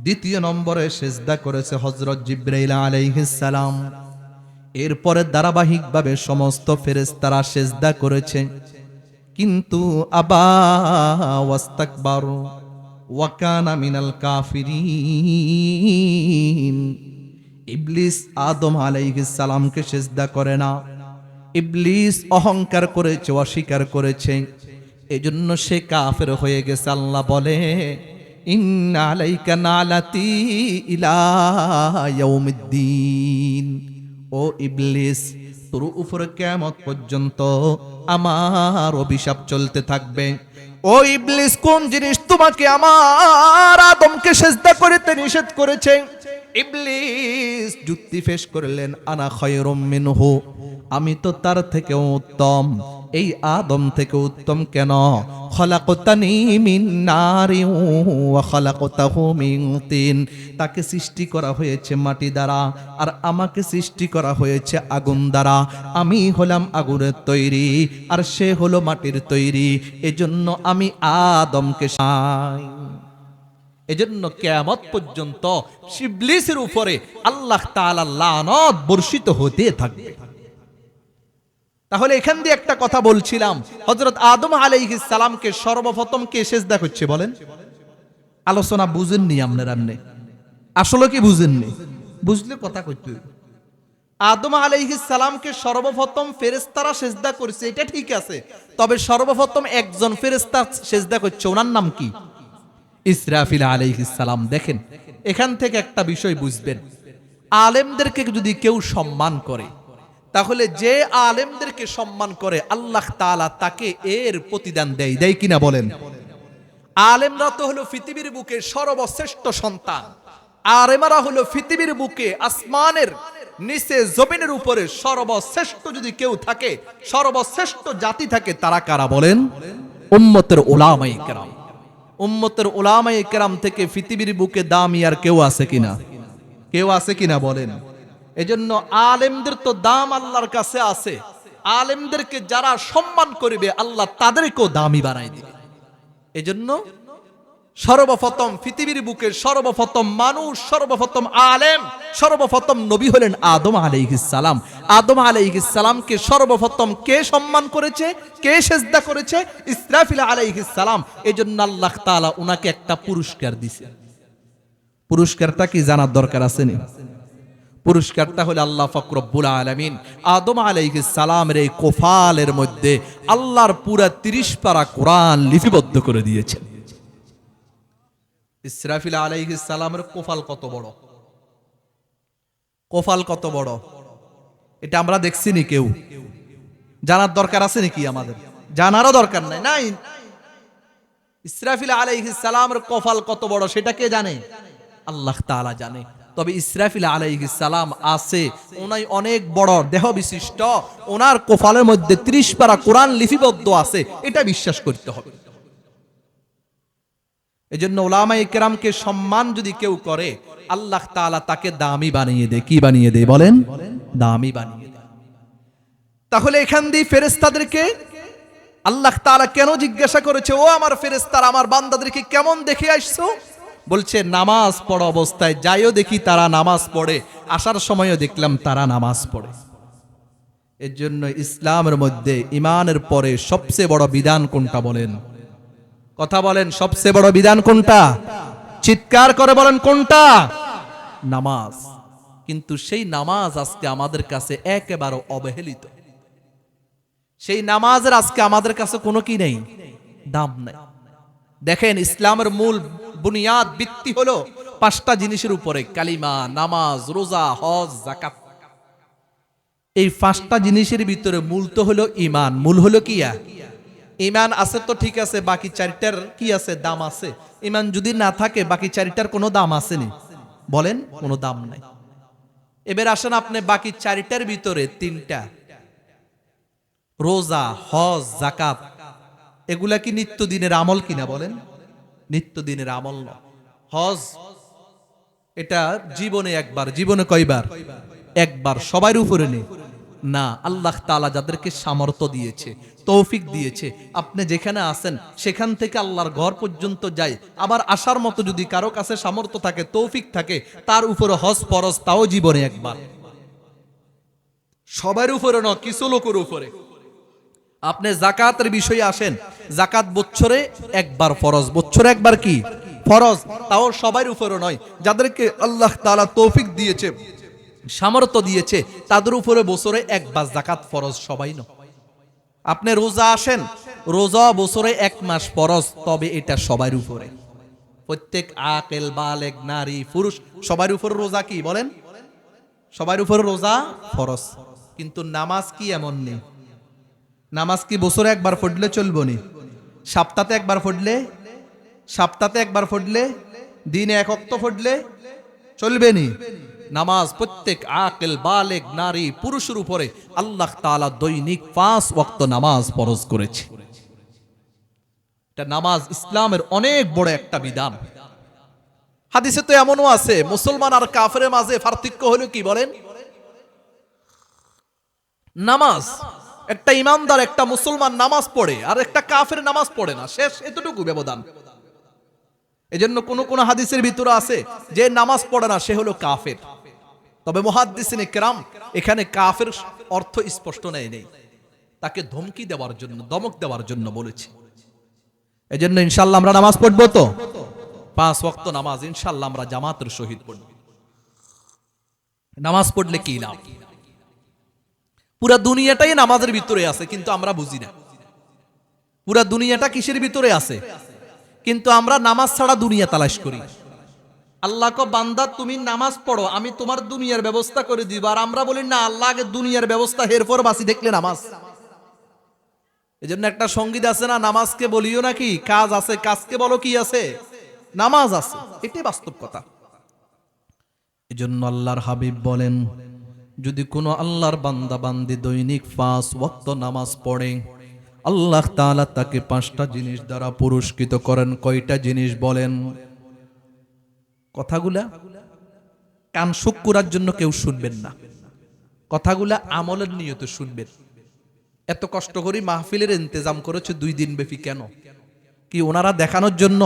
দ্বিতীয় নম্বরে সেজদা করেছে হযরত জিবরাইল আলাইহিস সালাম। এরপরে ধারাবাহিকভাবে সমস্ত ফেরেশতারা সেজদা করেছে, কিন্তু আবা ওয়াস্তাকবারু ওয়া কানা মিনাল কাফিরিন। ইবলিস আদম আলাইহিস সালামকে সেজদা করে না। ইবলিস অহংকার করেছে, অস্বীকার করেছে, এজন্য সে কাফের হয়ে গেছে। আল্লাহ বলে, ইন্না আলাইকা নালাতি ইলা ইয়াউমিদ্দিন। ও ইবলিস, তোর উপরে কিয়ামত পর্যন্ত আমার অভিশাপ চলতে থাকবে। ও ইবলিস, কোন জিনিস তোমাকে আমার আদমকে সিজদা করতে নিষেধ করেছে? ইবলিস যুক্তি পেশ করলেন, আনা খায়রুম মিনহু, আমি তো তার থেকে উত্তম। এই আদম থেকে উত্তম কেন? খলাকতানি মিন নারি ওয়া খলাকতাহু মিন তিন। তাকে সৃষ্টি করা হয়েছে মাটি দ্বারা, আর আমাকে সৃষ্টি করা হয়েছে আগুন দ্বারা। আমি হলাম আগুনের তৈরি, আর সে হলো মাটির তৈরি। এজন্য আমি আদমকে চাই। এজন্য কিয়ামত পর্যন্ত ইবলিসের উপরে আল্লাহ তাআলার লানত বর্ষিত হতে থাকবে। তাহলে এখান দিয়ে একটা কথা বলছিলাম, হযরত আদম আলাইহিস সালামকে সর্বপ্রথম কে সিজদা করছে বলেন? আলোচনা বুঝেননি আপনারা? আসলে কি বুঝেননি? বুঝলে কথা কইতে। আদম আলাইহিস সালামকে সর্বপ্রথম ফেরেশতারা সিজদা করেছে, এটা ঠিক আছে। তবে সর্বপ্রথম একজন ফেরেশতা সিজদা করছে, ওনার নাম কি? ইসরাফিল আলাইহিস সালাম। দেখেন এখান থেকে একটা বিষয় বুঝবেন, আলেমদেরকে যদি কেউ সম্মান করে, তাহলে যে আলেমদেরকে সম্মান করে আল্লাহ তাআলা তাকে এর প্রতিদান দেয়, দেয় কিনা বলেন? আলেমরা তো হলো পৃথিবীর বুকে সর্বশ্রেষ্ঠ সন্তান, আলেমরা হলো পৃথিবীর বুকে আসমানের নিচে জমিনের উপরে সর্বশ্রেষ্ঠ যদি কেউ থাকে, সর্বশ্রেষ্ঠ জাতি থাকে, তারা কারা বলেন? উম্মতের উলামায়ে কেরাম। উম্মতের উলামায়ে কেরাম থেকে পৃথিবীর বুকে দামি আর কেউ আছে কিনা? কেউ আছে কিনা বলেন? এজন্য আলেমদের তো দাম আল্লাহর কাছে আছে। আলেমদেরকে যারা সম্মান করবে আল্লাহ তাদেরকেও দামি বানাই দিবে। এজন্য সর্বপ্রথম পৃথিবীর বুকের সর্বপ্রথম মানুষ, সর্বপ্রথম আলেম, সর্বপ্রথম নবী হলেন আদম আলাইহিস সালাম। আদম আলাইহিস সালামকে সর্বপ্রথম কে সম্মান করেছে, কে সিজদা করেছে? ইসরাফিল আলাইহিস সালাম। এজন্য আল্লাহ তাআলা উনাকে একটা পুরস্কার দিয়েছে। পুরস্কারটা কি জানার দরকার আছে না? পুরস্কারটা হলো আল্লাহ পাক রব্বুল আলামিন আদম আলাইহিস সালামের এই কোফালের মধ্যে আল্লাহর পুরা 30 পারা কোরআন লিপিবদ্ধ করে দিয়েছেন। ইসরাফিল আলাইহিস সালামের কোফাল কত বড়, কোফাল কত বড়, এটা আমরা দেখছি নি? কেউ জানার দরকার আছে নাকি? আমাদের জানারও দরকার নাই। নাই, ইসরাফিল আলাইহিস সালামের কোফাল কত বড় সেটা কে জানে? আল্লাহ তাআলা জানে। তবে ইসরাফিল আলাইহিস সালাম আছে, উনি অনেক বড় দেহ বিশিষ্ট, ওনার কোফালের মধ্যে 30 পারা কোরআন লিপিবদ্ধ আছে, এটা বিশ্বাস করতে হবে। এজন্য উলামায়ে কেরামকে সম্মান যদি কেউ করে আল্লাহ তাআলা তাকে দামি বানিয়ে দেয়। কি বানিয়ে দেয় বলেন? দামি বানিয়ে দেয়। তাহলে এখান দিয়ে ফেরেশতাদেরকে আল্লাহ তাআলা কেন জিজ্ঞাসা করেছে, ও আমার ফেরেশতারা, আমার বান্দাদেরকে কেমন দেখে আসছো? বলছে নামাজ পড়া অবস্থায় যাইও দেখি তারা নামাজ পড়ে, আসার সময়ও দেখলাম তারা নামাজ পড়ে। এর জন্য ইসলামের মধ্যে ঈমানের পরে সবচেয়ে বড় বিধান কোনটা বলেন? কথা বলেন, সবচেয়ে বড় বিধান কোনটা? চিৎকার করে বলেন কোনটা? নামাজ। কিন্তু সেই নামাজ আজকে আমাদের কাছে একেবারে অবহেলিত। সেই নামাজের আজকে আমাদের কাছে কোনো কি নেই, দাম নাই। দেখেন ইসলামের মূল বুনিয়াদ ভিত্তি হলো 5টা জিনিসের উপরে, কালিমা, নামাজ, রোজা, হজ, যাকাত। এই 5টা জিনিসের ভিতরে মূল তো হলো ঈমান। মূল হলো কি? ঈমান আছে তো ঠিক আছে, বাকি 4টার কি আছে? দাম আছে। ঈমান যদি না থাকে বাকি 4টার কোনো দাম আছে নি? বলেন, কোনো দাম নাই। এবার আসেন আপনি বাকি 4টার ভিতরে 3টা, রোজা, হজ, যাকাত, এগুলা কি নিত্যদিনের আমল কিনা বলেন? নিত্যদিনের আমল না। হজ এটা জীবনে একবার, জীবনে কয়বার? একবার। সবার উপরে নেই না, আল্লাহ তাআলা যাদেরকে সামর্থ্য দিয়েছে, তৌফিক দিয়েছে, আপনি যেখানে আছেন সেখান থেকে আল্লাহর ঘর পর্যন্ত যায়, আবার আসার মতো যদি কারো কাছে সামর্থ্য থাকে, তৌফিক থাকে, তার উপরে হজ ফরজ, তাও জীবনে একবার। সবার উপরে নয়, কিছু লোকের উপরে। আপনি যাকাতের বিষয়ে আসেন, যাকাত বছরে একবার ফরজ, বছরে একবার কি ফরজ, তাও সবার উপরে নয়। যাদেরকে আল্লাহ তাআলা তৌফিক দিয়েছে, সামর্থ্য দিয়েছে, তাদের উপরে বছরে একবার যাকাত ফরজ, সবাই নয়। আপনি রোজা আসেন, রোজা বছরে 1 মাস ফরজ, তবে এটা সবার উপরে। প্রত্যেক আকেল, বালেগ, নারী, পুরুষ সবার উপরে রোজা কি বলেন? সবার উপরে রোজা ফরজ। কিন্তু নামাজ কি এমন নেই? নামাজ কি বছরে একবার পড়লে চলবো নি? সপ্তাহে একবার পড়লে, সপ্তাহে একবার পড়লে, দিনে 1 ওয়াক্ত পড়লে চলবে নি? নামাজ প্রত্যেক আকেল, বালেগ, নারী, পুরুষের উপরে আল্লাহ তাআলা দৈনিক 5 ওয়াক্ত নামাজ ফরজ করেছে। এটা নামাজ ইসলামের অনেক বড় একটা বিধান। হাদিসে তো এমনও আছে, মুসলমান আর কাফেরের মাঝে পার্থক্য হলো কি বলেন? নামাজ। একটা ইমানদার, একটা মুসলমান নামাজ পড়ে, আর একটা কাফের নামাজ পড়ে না, শেষ, এতটুকু ব্যবধান। এজন্য কোন কোন হাদিসের ভিতরে আছে যে নামাজ পড়ে না সে হলো কাফের। তবে মুহাদ্দিসিনে কেরাম এখানে কাফের অর্থ স্পষ্ট নেই। তাকে ধমকি দেওয়ার জন্য, দমক দেওয়ার জন্য বলেছি। এই জন্য ইনশাল্লাহ আমরা নামাজ পড়বো তো, 5 ওয়াক্ত নামাজ ইনশাল্লাহ আমরা জামাতের সহিত পড়ব। নামাজ পড়লে কি লাভ? পুরা দুনিয়াটাই নামাজের ভিতরে আছে, কিন্তু আমরা বুঝি না। পুরা দুনিয়াটা কিসের ভিতরে আছে, কিন্তু আমরা নামাজ ছাড়া দুনিয়া তালাশ করি। আল্লাহ কো বান্দা তুমি নামাজ পড়ো, আমি তোমার দুনিয়ার ব্যবস্থা করে দিব। আর আমরা বলি না, আল্লাহ আগে দুনিয়ার ব্যবস্থা, এরপর বাসি দেখলে নামাজ। এই জন্য একটা সঙ্গীত আছে না, নামাজকে বলিও নাকি কাজ আছে, কাজকে বলো কি আছে, নামাজ আছে। এটাই বাস্তব কথা। এই জন্য আল্লাহর হাবিব বলেন, যদি কোনো আল্লাহর বান্দা বান্দি দৈনিক 5 ওয়াক্ত নামাজ পড়ে, আল্লাহ তাআলা তাকে 5টা জিনিস দ্বারা পুরস্কৃত করেন। কয়টা জিনিস বলেন? কথাগুলা কান সুখ করার জন্য কেউ শুনবেন না, কথাগুলা আমলের নিয়তে শুনবেন। এত কষ্ট করে মাহফিলের ইন্তজাম করেছে 2 দিন ব্যাপী, কেন? কি ওনারা দেখানোর জন্য,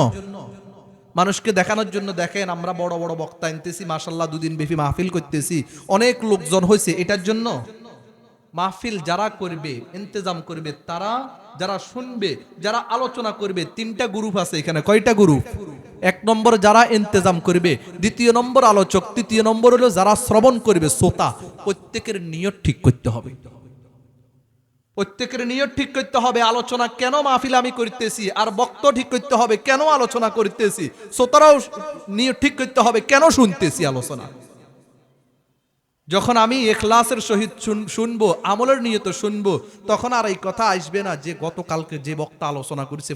মানুষকে দেখানোর জন্য? দেখেন আমরা বড় বড় বক্তা আনতেছি, মাশাআল্লাহ 2 দিন ব্যাপী মাহফিল করতেছি, অনেক লোকজন হয়েছে, এটার জন্য? মাহফিল যারা করবে, ইন্তজাম করবে, তারা যারা শুনবে, যারা আলোচনা করবে, 3টা গ্রুপ আছে এখানে। কয়টা গ্রুপ? 1 নম্বর যারা ইন্তজাম করবে, 2 নম্বর আলোচক, 3 নম্বর হলো যারা শ্রবণ করবে, শ্রোতা। প্রত্যেকের নিয়ত ঠিক করতে হবে, প্রত্যেকের নিয়ত ঠিক করতে হবে। আলোচনা কেন মাহফিল আমি করতেছি, আর বক্তা ঠিক করতে হবে কেন আলোচনা করতেছি, শ্রোতারাও নিয়ত ঠিক করতে হবে কেন শুনতেছি আলোচনা। যখন আমি ইখলাসের সহিত শুনবো, আমলের নিয়ত শুনবো, তখন আর এই কথা আসবে না যে গতকালকে যে বক্তা আলোচনা করেছে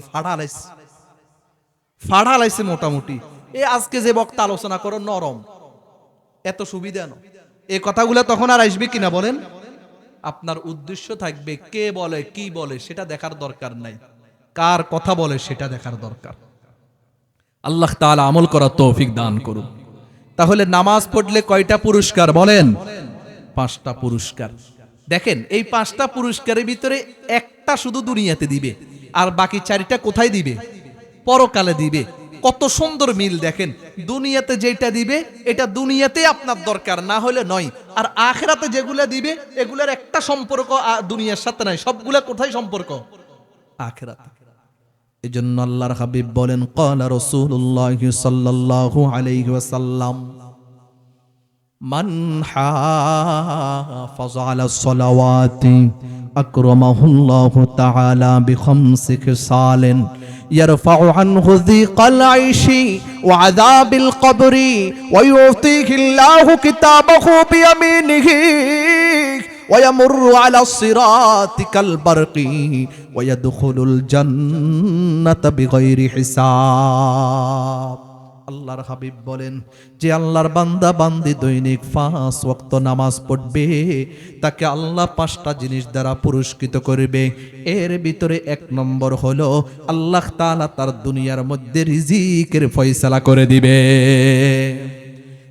ফাড়া লাইছে মোটামুটি, এ আজকে যে বক্তা আলোচনা করো নরম, এত সুবিধা না। এই কথাগুলো তখন আর আসবে কিনা বলেন? আপনার উদ্দেশ্য থাকবে কে বলে কি বলে সেটা দেখার দরকার নাই, কার কথা বলে সেটা দেখার দরকার। আল্লাহ তাআলা আমল করার তৌফিক দান করুন। তাহলে নামাজ পড়লে কয়টা পুরস্কার বলেন? 5টা পুরস্কার। দেখেন এই 5টা পুরস্কারের ভিতরে একটা শুধু দুনিয়াতে দিবে, আর বাকি 4টা কোথায় দিবে? পরকালে দিবে। কত সুন্দর মিল দেখেন, দুনিয়াতে যেটা দিবে এটা দুনিয়াতে আপনার দরকার, না হলে নয়। আর আখিরাতে যেগুলা দিবে এগুলার একটা সম্পর্ক দুনিয়ার সাথে নাই, সবগুলা কোথায় সম্পর্ক? আখিরাতে। এজন্য আল্লাহর হাবিব বলেন, ক্বালা রাসূলুল্লাহ সাল্লাল্লাহু আলাইহি ওয়াসাল্লাম, মান হাফাযা আলাস সালাওয়াতি আকরামাহুল্লাহু তাআলা বিখামসি খিসালিন ইয়ারফাউ আনহু যিকাল আইশি ওয়া আযাবিল কবরি ওয়া ইউতিহিল্লাহু কিতাবাহু বিয়ামিনিহি ওয়া ইয়ামুররু আলাস সিরাতি কাল বারকি ওয়া ইয়াদখুলুল জান্নাতা বিগাইরি হিসাব। আল্লাহর হাবিব বলেন, যে আল্লাহর বান্দা বান্দি দৈনিক 5 ওয়াক্ত নামাজ পড়বে, তাকে আল্লাহ 5টা জিনিস দ্বারা পুরস্কৃত করবে। এর ভিতরে 1 নম্বর হলো আল্লাহ তাআলা তার দুনিয়ার মধ্যে রিজিকের ফয়সালা করে দিবে।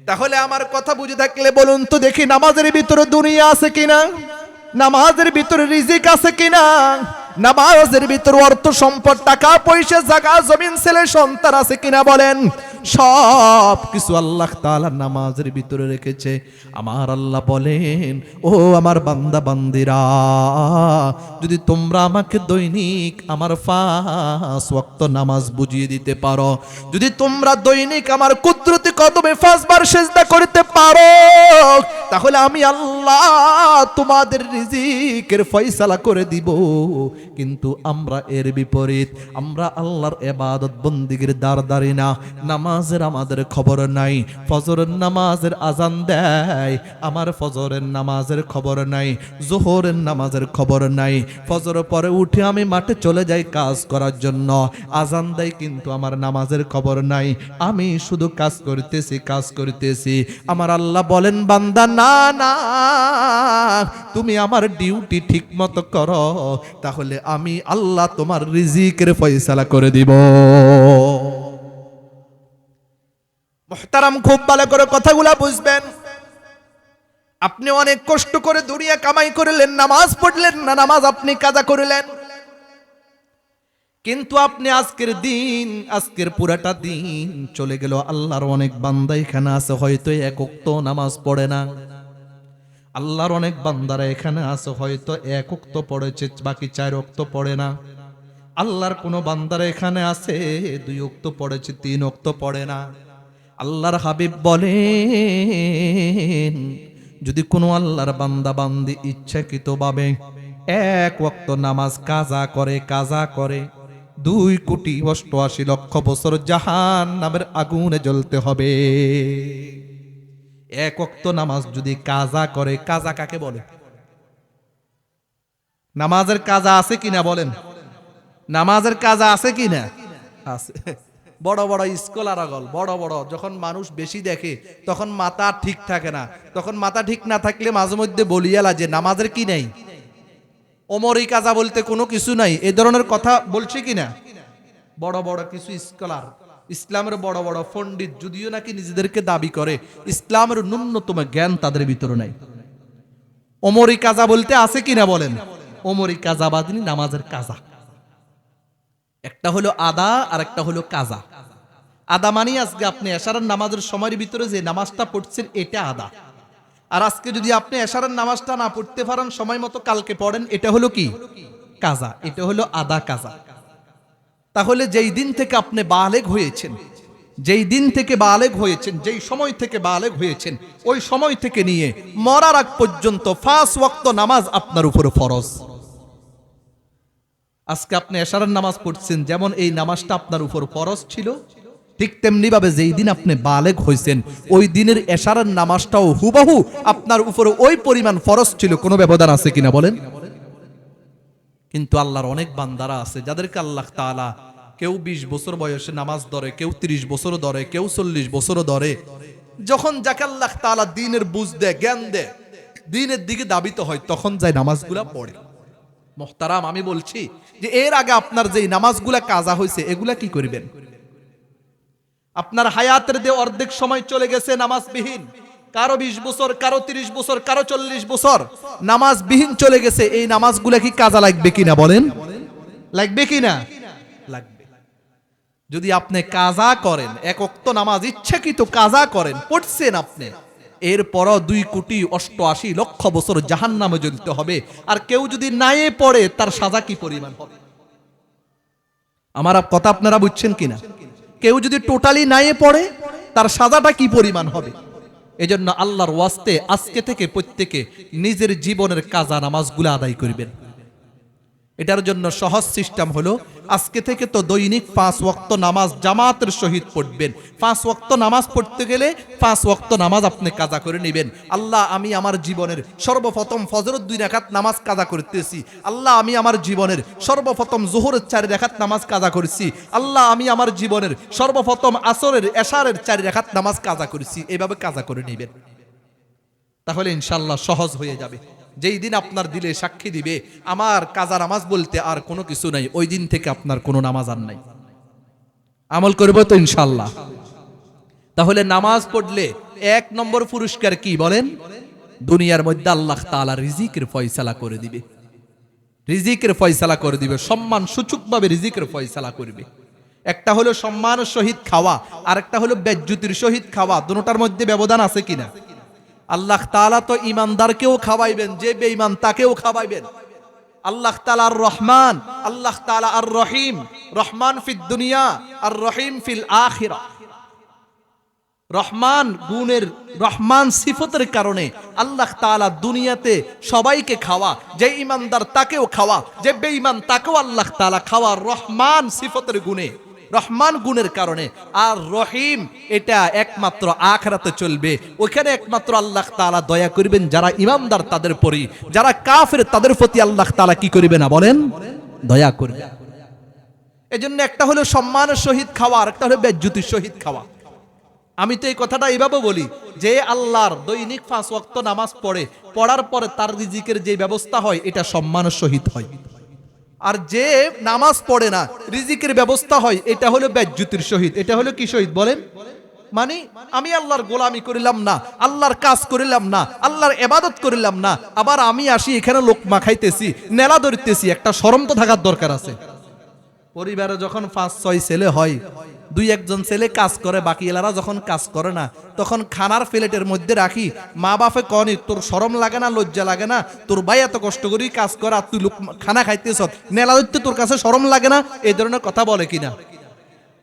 তাহলে আমার কথা বুঝে থাকলে বলুন তো দেখি, নামাজের ভিতরে দুনিয়া আছে কিনা? নামাজের ভিতরে রিজিক আছে কিনা? নামাজের ভিতরে অর্থ সম্পদ, টাকা পয়সা, জায়গা জমিন, ছেলে সন্তান আছে কিনা বলেন? সব কিছু আল্লাহ তাআলা নামাজের ভিতরে রেখেছে। আমার আল্লাহ বলেন, ও আমার বান্দা বান্দিরা, যদি তোমরা আমাকে দৈনিক আমার 5 ওয়াক্ত নামাজ বুঝিয়ে দিতে পারো, যদি তোমরা দৈনিক আমার কুদরতি কদমে 5 বার সিজদা করতে পারো, তাহলে আমি আল্লাহ তোমাদের রিজিকের ফয়সালা করে দিব। কিন্তু আমরা এর বিপরীত, আমরা আল্লাহর ইবাদত বন্দেগীর দাঁড়াই না, নামাজের আমাদের খবর নাই। ফজরের নামাজের আজান দেয়, আমার ফজরের নামাজের খবর নাই। যোহরের নামাজের খবর নাই। ফজর পরে উঠে আমি মাঠে চলে যাই কাজ করার জন্য, আজান দেয় কিন্তু আমার নামাজের খবর নাই। আমি শুধু কাজ করতেছি। আমার আল্লাহ বলেন, বান্দা না না, তুমি আমার ডিউটি ঠিক মতো করো, তাহলে আমি আল্লাহ তোমার রিজিকের ফয়সালা করে দিব। মুহতারাম, খুব ভালো করে কথাগুলা বুঝবেন। আপনি অনেক কষ্ট করে দুনিয়া কামাই করলেন, নামাজ পড়লেন না, নামাজ আপনি কাজা করলেন, কিন্তু আপনি আজকের পুরাটা দিন চলে গেল। আল্লাহর অনেক বান্দা এখানে আছে হয়তো 1 ওয়াক্ত নামাজ পড়ে না, আল্লাহর অনেক বান্দারা এখানে আছে হয়তো 1 ওয়াক্ত পড়েছে, বাকি 4 ওয়াক্ত পড়ে না। আল্লাহর কোনো বান্দারা এখানে আছে 2 ওয়াক্ত পড়েছে, 3 ওয়াক্ত পড়ে না। আল্লাহর হাবিব বলেন, যদি কোনো আল্লাহর বান্দা বান্দি ইচ্ছাকৃতভাবে 1 ওয়াক্ত নামাজ কাজা করে 2,88,00,000 বছর জাহান্নামের আগুনে জ্বলতে হবে। 1 ওয়াক্ত নামাজ যদি কাজা করে, কাজা কাকে বলে? নামাজের কাজা আছে কিনা বলেন? নামাজের কাজা আছে কিনা? আছে। বড় বড় স্কলারগল বড় বড় যখন মানুষ বেশি দেখে তখন মাথা ঠিক থাকে না। তখন মাথা ঠিক না থাকলে মাঝে মধ্যে বলিয়ালা যে নামাজের কি নাই, ওমরই কাজা বলতে কোনো কিছু নাই, এই ধরনের কথা বলছে কিনা। বড় বড় কিছু স্কলার, ইসলামের বড় বড় পণ্ডিত, যদিও নাকি নিজেদেরকে দাবি করে, ইসলামের ন্যূনতম জ্ঞান তাদের ভিতরে নাই। ওমরই কাজা বলতে আছে কিনা বলেন? ওমরই কাজা বাদিনী নামাজের কাজা। একটা হলো আদা আর একটা হলো কাজা। আদা মানে আজকে আপনি এশারের নামাজের সময়ের ভিতরে যে নামাজটা পড়ছেন এটা আদা। আর আজকে যদি আপনি এশারের নামাজটা না পড়তে পারেন সময় মতো, কালকে পড়েন, এটা হলো কি? কাজা। এটা হলো আদা কাজা। তাহলে যেই দিন থেকে আপনি বালেগ হয়েছেন, যেই দিন থেকে বালেগ হয়েছেন, যেই সময় থেকে বালেগ হয়েছেন, ওই সময় থেকে নিয়ে মরার আগ পর্যন্ত 5 ওয়াক্ত নামাজ আপনার উপর ফরজ। আজকে আপনি এশারের নামাজ পড়ছেন, যেমন এই নামাজটা আপনার উপর ফরজ ছিল, ঠিক তেমনি ভাবে যেই দিন আপনি বালেগ হয়েছেন ওই দিনের এশারের নামাজটাও হুবহু আপনার উপর ওই পরিমাণ ফরজ ছিল। কোনো ব্যবধান আছে কিনা বলেন? কিন্তু আল্লাহর অনেক বান্দারা আছে যাদেরকে আল্লাহ তাআলা কেউ 20 বছর বয়সে নামাজ ধরে, কেউ 30 বছর ধরে, কেউ 40 বছর ধরে। যখন যাকে আল্লাহ তাআলা দ্বীনের বুঝ দেয়, জ্ঞান দেয়, দ্বীনের দিকে দাবিত হয়, তখন যায় নামাজগুলা পড়ে। মোহতারাম, আমি বলছি যে এর আগে আপনার যেই নামাজগুলা কাজা হয়েছে এগুলা কি করবেন? আপনার হায়াতের যে অর্ধেক সময় চলে গেছে নামাজবিহীন, কারো 20 বছর, কারো 30 বছর, কারো 40 বছর নামাজবিহীন চলে গেছে, এই নামাজগুলা কি কাজা লাগবে কিনা বলেন? লাগবে কিনা? লাগবে। যদি আপনি কাজা করেন, 1 ওয়াক্ত নামাজ ইচ্ছাকৃত কাজা করেন, পড়ছেন আপনি, এরপরও 2,88,00,000 বছর জাহান্নামে জ্বলতে হবে। আর কেউ যদি নাই পড়ে তার সাজা কি পরিমাণ হবে? আমার কথা আপনারা বুঝছেন কিনা? কেউ যদি টোটালি নাই পড়ে তার সাজাটা কি পরিমাণ হবে? এজন্য আল্লাহর ওয়াস্তে আজকে থেকে প্রত্যেকে নিজের জীবনের কাজা নামাজগুলো আদায় করবেন। এটার জন্য সহজ সিস্টেম হলো, আজকে থেকে তো দৈনিক 5 ওয়াক্ত নামাজ জামাতের সহিত পড়বেন। 5 ওয়াক্ত নামাজ পড়তে গেলে 5 ওয়াক্ত নামাজ আপনি কাজা করে নেবেন। আল্লাহ, আমি আমার জীবনের সর্বপ্রথম ফজরের 2 রাকাত নামাজ কাজা করতেছি। আল্লাহ, আমি আমার জীবনের সর্বপ্রথম যোহরের 4 রাকাত নামাজ কাজা করেছি। আল্লাহ, আমি আমার জীবনের সর্বপ্রথম আসরের এশারের 4 রাকাত নামাজ কাজা করেছি। এইভাবে কাজা করে নেবেন, তাহলে ইনশাআল্লাহ সহজ হয়ে যাবে। যেই দিন আপনার দিলে সাক্ষী দিবে আমার কাজা নামাজ বলতে আর কোনো কিছু নাই, ওই দিন থেকে আপনার কোনো নামাজ আর নাই। আমল করব তো ইনশাআল্লাহ। তাহলে নামাজ পড়লে 1 নম্বর পুরস্কার কি বলেন? দুনিয়ার মধ্যে আল্লাহ তাআলা রিজিকের ফয়সালা করে দিবে। রিজিকের ফয়সালা করে দিবে, সম্মান সূচকভাবে রিজিকের ফয়সালা করবে। একটা হলো সম্মানের সহিত খাওয়া, আর একটা হলো বেজ্জতির সহিত খাওয়া। দুটোটার মধ্যে ব্যবধান আছে কিনা? আল্লাহ তাআলা তো ইমানদারকেও খাওয়াইবেন, যে বেঈমান তাকেও খাওয়াইবেন। আল্লাহ তাআলা আর রহমান, আল্লাহ তাআলা আর রহিম। রহমান ফিদ দুনিয়া আর রহিম ফিল আখিরা। রহমান গুণের, রহমান সিফতের কারণে আল্লাহ তাআলা দুনিয়াতে সবাইকে খাওয়া, যে ইমানদার তাকেও খাওয়া, যে বেঈমান তাকেও আল্লাহ তাআলা খাওয়া। রহমান সিফতের গুণে, রহমান গুণের কারণে। আর রহিম এটা একমাত্র আখিরাতে চলবে, ওখানে একমাত্র আল্লাহ তাআলা দয়া করবেন যারা ইমানদার তাদের প্রতি, যারা কাফের তাদের প্রতি আল্লাহ তাআলা কি করবে না বলেন? দয়া করবে। এজন্য একটা হলো সম্মানের সহিত খাওয়া, আর একটা হলো বেজ্জতির সহিত খাওয়া। আমি তো এই কথাটা এইভাবে বলি যে আল্লাহর দৈনিক 5 ওয়াক্ত নামাজ পড়ে, পড়ার পরে তার রিজিকের যে ব্যবস্থা হয় এটা সম্মানের সহিত হয়। আর যে নামাজ পড়ে না, রিজিকের ব্যবস্থা হয়, এটা হলো বেজ্জতির সহিত। এটা হলো কি সহিত বলেন? মানে আমি আল্লাহর গোলামি করিলাম না, আল্লাহর কাজ করিলাম না, আল্লাহর ইবাদত করিলাম না, আবার আমি আসি এখানে লোকমা খাইতেছি, নেলা ধরতেছি। একটা শরম তো থাকার দরকার আছে। পরিবারে যখন 5-6 ছেলে হয়, দুই একজন ছেলে কাজ করে, বাকি এলারা যখন কাজ করে না তখন খানার প্লেটের মধ্যে রাখি, মা বাপে কনি তোর শরম লাগে না, লজ্জা লাগে না? তোর ভাই এত কষ্ট করি কাজ করে আর তুই খানা খাইতেছ, নেলা হইতে তোর কাছে শরম লাগে না? এই ধরনের কথা বলে কিনা?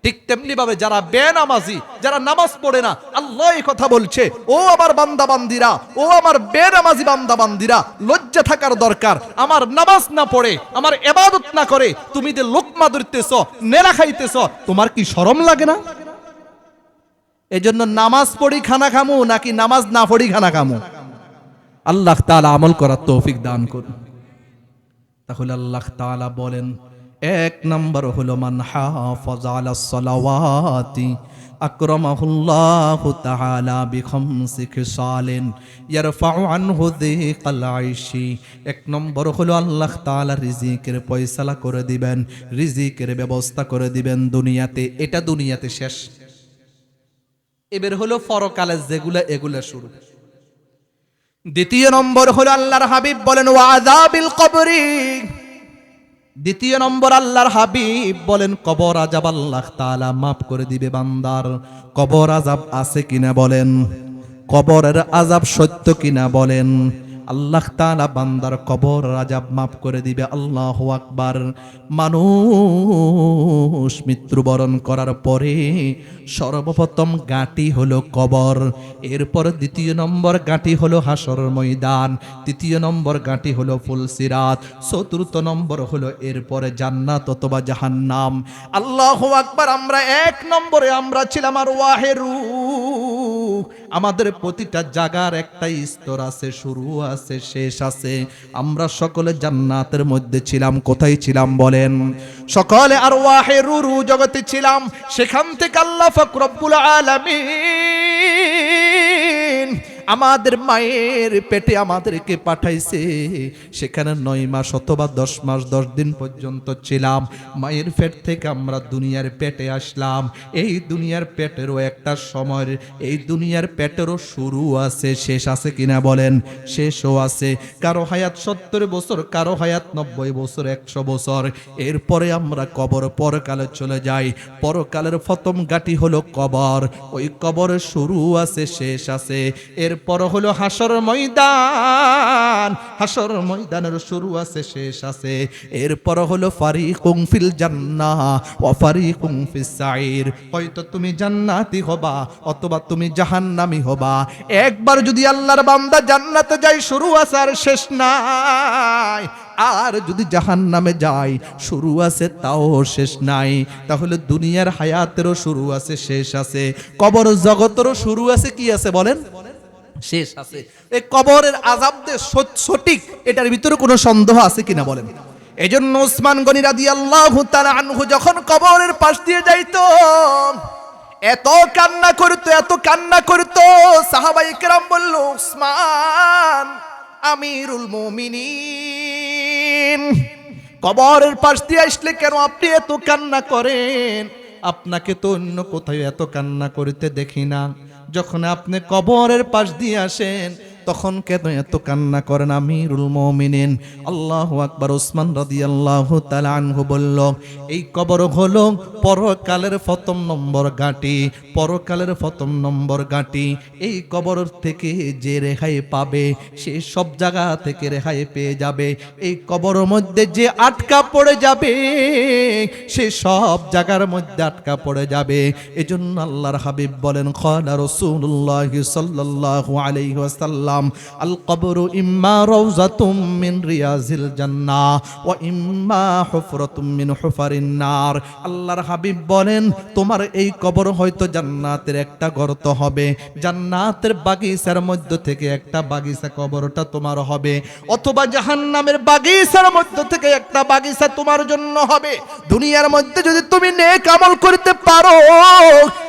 ঠিক তেমনি ভাবে যারা বেনামাজি, যারা নামাজ পড়ে না, আল্লাহ এই কথা বলছে, ও আমার বান্দা বান্দিরা, ও আমার বেনামাজি বান্দা বান্দিরা, লজ্জা থাকার দরকার। আমার নামাজ না পড়ে, আমার ইবাদত না করে তুমি যে লোকমা ধরতেছ, নেলা খাইতেছ, তোমার কি শরম লাগে না? এজন্য নামাজ পড়ি খানা খামু নাকি নামাজ না পড়ি খানা খামু? আল্লাহ তাআলা আমল করার তৌফিক দান করুন। তাহলে আল্লাহ তাআলা বলেন, এক নম্বর হলো মান হাফাযা আলাস সালাওয়াতি আকরামাহুল্লাহু তাআলা বিখামসি খিসালিন ইয়ারফাউ আনহু যিকাল আইশি। এক নম্বর হলো আল্লাহ তাআলা রিজিকের ফয়সালা করে দিবেন, রিজিকের ব্যবস্থা করে দিবেন দুনিয়াতে। এটা দুনিয়াতে শেষ, এবার হলো পরকালে যেগুলা, এগুলা শুরু। দ্বিতীয় নম্বর হলো আল্লাহর হাবিব বলেন ওয়া আযাবিল কবরি। দ্বিতীয় নম্বর আল্লাহর হাবিব বলেন কবর আযাব আল্লাহ তাআলা মাফ করে দিবে বান্দার। কবর আযাব আছে কিনা বলেন, কবরের আযাব সত্য কিনা বলেন। আল্লাহ তাআলা বান্দার কবর আযাব মাফ করে দিবে। আল্লাহু আকবার। মানুষ মৃত্যুবরণ করার পরে সর্বপ্রথম গাঁটি হলো কবর, এরপর দ্বিতীয় নম্বর গাঁটি হলো হাসরের ময়দান, তৃতীয় নম্বর গাঁটি হলো ফুলসিরাত, চতুর্থ নম্বর হলো এরপরে জান্নাত অথবা জাহান্নাম। আল্লাহু আকবার। আমরা এক নম্বরে আমরা ছিলাম আর ওয়াহেরু। আমাদের প্রতিটা জায়গার একটা স্তর আছে, শুরু আছে, শেষ আছে। আমরা সকলে জান্নাতের মধ্যে ছিলাম। কোথায় ছিলাম বলেন? সকলে আর ওয়াহেরু জগতে ছিলাম। সেখান থেকে আল্লাহ পাক রব্বুল আলামিন আমাদের মায়ের পেটে আমাদেরকে পাঠাইছে। সেখানে 9 মাস অথবা 10 মাস 10 দিন পর্যন্ত ছিলাম। মায়ের পেট থেকে আমরা দুনিয়ার পেটে আসলাম। এই দুনিয়ার পেটেরও একটা সময়, এই দুনিয়ার পেটেরও শুরু আছে, শেষ আছে কিনা বলেন? শেষও আছে। কারো হায়াত 70 বছর, কারো হায়াত 90 বছর, 100 বছর। এরপরে আমরা কবর, পরকালে চলে যাই। পরকালের প্রথম গাঁটি হলো কবর। ওই কবরের শুরু আছে, শেষ আছে। এরপর হলো হাসর ময়দান। হাসর ময়দানের শুরু আছে, শেষ আছে। এরপর হলো ফারিকুম ফিল জান্নাহ ওয়া ফারিকুম ফিস সাইর। হয়তো তুমি জান্নাতি হবা অথবা তুমি জাহান্নামী হবা। একবার যদি আল্লাহর বান্দা জান্নাতে যায়, শুরু আছে আর শেষ নাই। আর যদি জাহান্নামে যায়, শুরু আছে তাও শেষ নাই। তাহলে দুনিয়ার হায়াতেরও শুরু আছে, শেষ আছে। কবর জগতেরও শুরু আছে, কি আছে বলেন? শেষ আছে। এই কবরের আযাব যে সঠিক, এটার ভিতরে কোনো সন্দেহ আছে কিনা বলেন? এজন্য উসমান গনি রাদিয়াল্লাহু তাআলা আনহু যখন কবরের পাশ দিয়ে যাইতো, এত কান্না করতো, এত কান্না করতো। সাহাবায়ে কেরাম বলল, উসমান আমিরুল মুমিনিন, কবরের পাশ দিয়ে আসলে কেন আপনি এত কান্না করেন? আপনাকে তো অন্য কোথাও এত কান্না করতে দেখি না। যখন আপনি কবরের পাশ দিয়ে আসেন তখন কেন এত কান্না করেন আমিরুল মুমিনিন? আল্লাহু আকবার। ওসমান রাদিয়াল্লাহু তাআলা আনহু বলল, এই কবর হলো পরকালের প্রথম নম্বর গাঁটি। পরকালের প্রথম নম্বর গাঁটি। এই কবর থেকে যে রেহাই পাবে, সে সব জায়গা থেকে রেহাই পেয়ে যাবে। এই কবরের মধ্যে যে আটকা পড়ে যাবে, সে সব জায়গার মধ্যে আটকা পড়ে যাবে। এজন্য আল্লাহর হাবিব বলেন, ক্বালা রাসূলুল্লাহ সাল্লাল্লাহু আলাইহি ওয়াসাল্লাম, আল কবরু ইম্মা রাউযাতুম মিন রিয়াজিল জান্নাহ ওয়া ইম্মা হুফরাতুম মিন হুফারিন নার। আল্লাহর হাবিব বলেন, তোমার এই কবর হয়তো জান্নাতের একটা গর্ত হবে, জান্নাতের বাগিচার মধ্য থেকে একটা বাগিচা কবরটা তোমার হবে, অথবা জাহান্নামের বাগিচার মধ্য থেকে একটা বাগিচা তোমার জন্য হবে। দুনিয়ার মধ্যে যদি তুমি নেক আমল করতে পারো,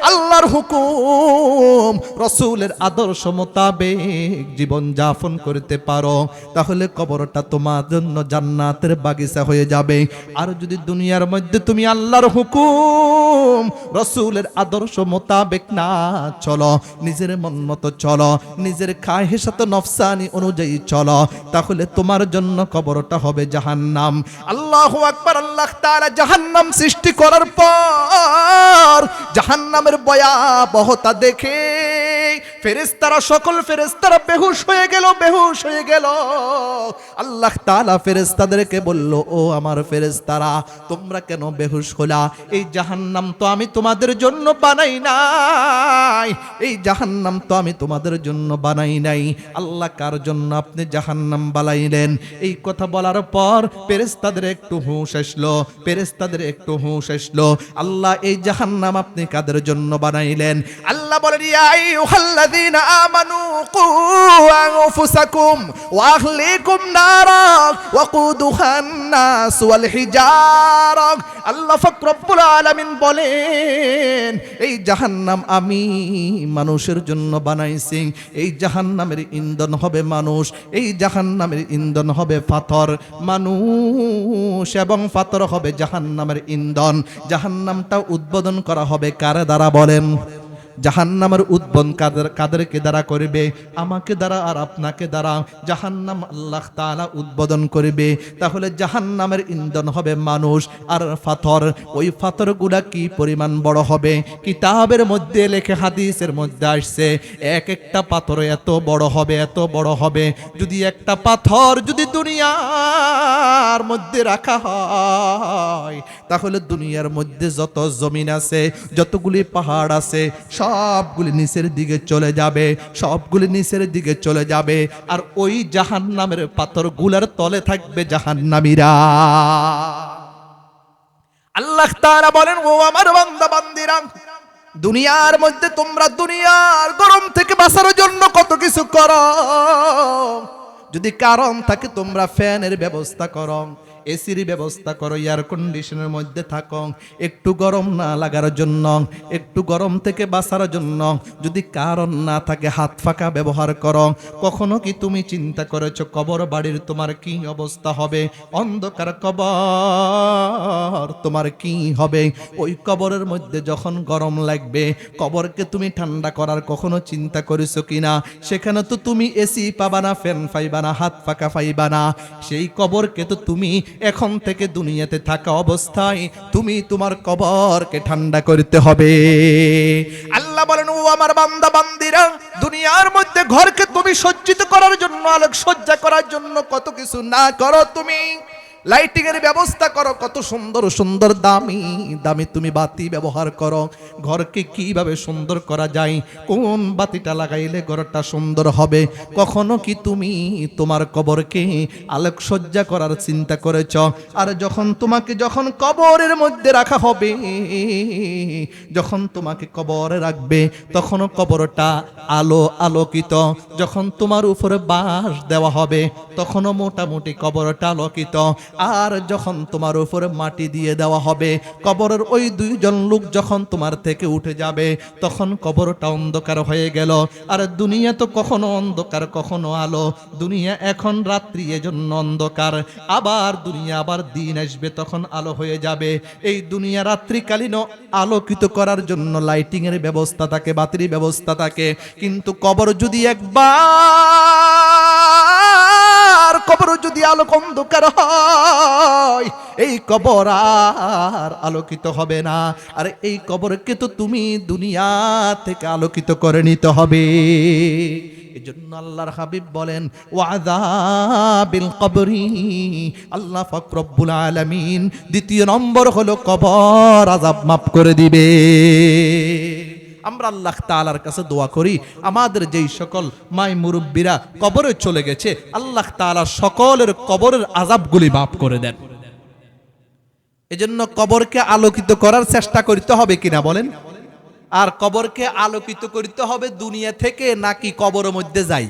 আল্লাহর হুকুম রাসূলের আদর্শ মোতাবেক জীবন যাপন করতে পারো, তাহলে কবরটা তোমার জন্য জান্নাতের বাগিচা হয়ে যাবে। আর যদি দুনিয়ার মধ্যে তুমি আল্লাহর হুকুম রাসূলের আদর্শ মোতাবেক না চলো, নিজের মন মতো চলো, নিজের খাহেসাত নফসানি অনুযায়ী চলো, তাহলে তোমার জন্য কবরটা হবে জাহান্নাম। আল্লাহু আকবার। আল্লাহ তাআলা জাহান্নাম সৃষ্টি করার পর জাহান্নামের ভয়াবহতা দেখে ফেরেশতারা, সকল ফেরেশতারা বেহুশ হয়ে গেল। আল্লাহ তাআলা ফেরেশতাদেরকে বলল, ও আমার ফেরেশতারা, তোমরা কেন বেহুশ হলা? এই জাহান্নাম তো আমি তোমাদের জন্য বানাই নাই, এই জাহান্নাম তো আমি তোমাদের জন্য বানাই নাই। আল্লাহ কার জন্য আপনি জাহান্নাম বানাইলেন? এই কথা বলার পর ফেরেশতাদের একটু হুঁশ আসলো। আল্লাহ, এই জাহান্নাম আপনি কাদের জন্য বানাইলেন? আল্লাহ বলেন, ইয়া আইয়ুহাল্লাযীনা আমানু কু আনফুসাকুম ওয়া আহলিকুম নারা ওয়াকুদুহান নাস ওয়াল হিজারা। আল্লাহ পাক রব্বুল আলামিন বলেন, এই জাহান্নাম আমি মানুষের জন্য বানাইছি। এই জাহান্নামের ইন্ধন হবে মানুষ, এই জাহান্নামের ইন্ধন হবে পাথর। মানুষ এবং পাথর হবে জাহান্নামের ইন্ধন। জাহান্নামটা উদ্বোধন করা হবে কার দ্বারা বলেন? জাহান্নামের উদ্বোধন কাদেরকে দ্বারা করবে? আমাকে দ্বারা আর আপনাকে দ্বারা জাহান্নাম আল্লাহ তাআলা উদ্বোধন করবে। তাহলে জাহান্নামের ইন্ধন হবে মানুষ আর পাথর। ওই পাথরগুলা কি পরিমাণ বড় হবে? কিতাবের মধ্যে লেখে, হাদিসের মধ্যে আসছে, এক একটা পাথর এত বড় হবে। যদি একটা পাথর যদি দুনিয়ার মধ্যে রাখা হয়, তাহলে দুনিয়ার মধ্যে যত জমিন আছে, যতগুলি পাহাড় আছে, সবগুলি নিচের দিকে চলে যাবে। আর ওই জাহান্নামের পাথরগুলার তলে থাকবে জাহান্নামীরা। আল্লাহ তাআলা বলেন, ও আমার বান্দা বান্দিরা, দুনিয়ার মধ্যে তোমরা দুনিয়ার গরম থেকে বাঁচার জন্য কত কিছু করো। যদি কারণ থাকে তোমরা ফ্যানের ব্যবস্থা করো, এসির ব্যবস্থা করো, এয়ার কন্ডিশনের মধ্যে থাকো, একটু গরম না লাগার জন্য, একটু গরম থেকে বাঁচার জন্য। যদি কারণ না থাকে হাত ফাঁকা ব্যবহার করো। কখনো কি তুমি চিন্তা করেছো কবর বাড়ির তোমার কি অবস্থা হবে? অন্ধকার কবর তোমার কি হবে? ওই কবরের মধ্যে যখন গরম লাগবে, কবরকে তুমি ঠান্ডা করার কখনো চিন্তা করেছো কিনা? সেখানে তো তুমি এসি পাবা না, ফ্যান পাইবা না, হাত ফাঁকা পাইবা না। সেই কবরকে তো তুমি এখন থেকে দুনিয়াতে থাকা অবস্থায় তুমি তোমার কবরকে ঠান্ডা করতে হবে। আল্লাহ বলেন, ও আমার বান্দা বান্দিরা, দুনিয়ার মধ্যে ঘরকে তুমি সজ্জিত করার জন্য, আলোক সজ্জা করার জন্য কত কিছু না করো তুমি। লাইটিং এর ব্যবস্থা করো, কত সুন্দর সুন্দর দামি দামি তুমি বাতি ব্যবহার করো। ঘরকে কিভাবে সুন্দর করা যায়, কোন বাতিটা লাগাইলে ঘরটা সুন্দর হবে? কখনো কি তুমি তোমার কবরকে আলোকসজ্জা করার চিন্তা করেছ? আর যখন কবরের মধ্যে রাখা হবে, যখন তোমাকে কবরে রাখবে, তখনও কবরটা আলোকিত। যখন তোমার উপরে বাঁশ দেওয়া হবে, তখনও মোটামুটি কবরটা আলোকিত। আর যখন তোমার উপরে মাটি দিয়ে দেওয়া হবে, কবরের ওই দুইজন লোক যখন তোমার থেকে উঠে যাবে, তখন কবরটা অন্ধকার হয়ে গেল। আর দুনিয়া তো কখনো অন্ধকার কখনো আলো। দুনিয়া এখন রাত্রি, এজন্য অন্ধকার। আবার দিন আসবে, তখন আলো হয়ে যাবে। এই দুনিয়া রাত্রিকালীন আলোকিত করার জন্য লাইটিং এর ব্যবস্থা থাকে, বাতির ব্যবস্থা থাকে। কিন্তু কবর যদি আলোক অন্ধকার হয়, এই কবর আর আলোকিত হবে না। আর এই কবরকে তো তুমি দুনিয়া থেকে আলোকিত করে নিতে হবে। এজন্য আল্লাহর হাবিব বলেন, ওয়াযাবিল কবরি, আল্লাহ পাক রব্বুল আলামিন দ্বিতীয় নম্বর হলো কবর আযাব মাফ করে দিবে। আমরা আল্লাহ তাআলার কাছে দোয়া করি, আমাদের যেই সকল মাই মুরব্বীরা কবরে চলে গেছে, আল্লাহ তাআলা সকলের কবরের আযাবগুলি মাফ করে দেন। এজন্য কবরকে আলোকিত করার চেষ্টা করতে হবে কিনা বলেন? আর কবরকে আলোকিত করতে হবে দুনিয়া থেকে নাকি কবরের মধ্যে যাই?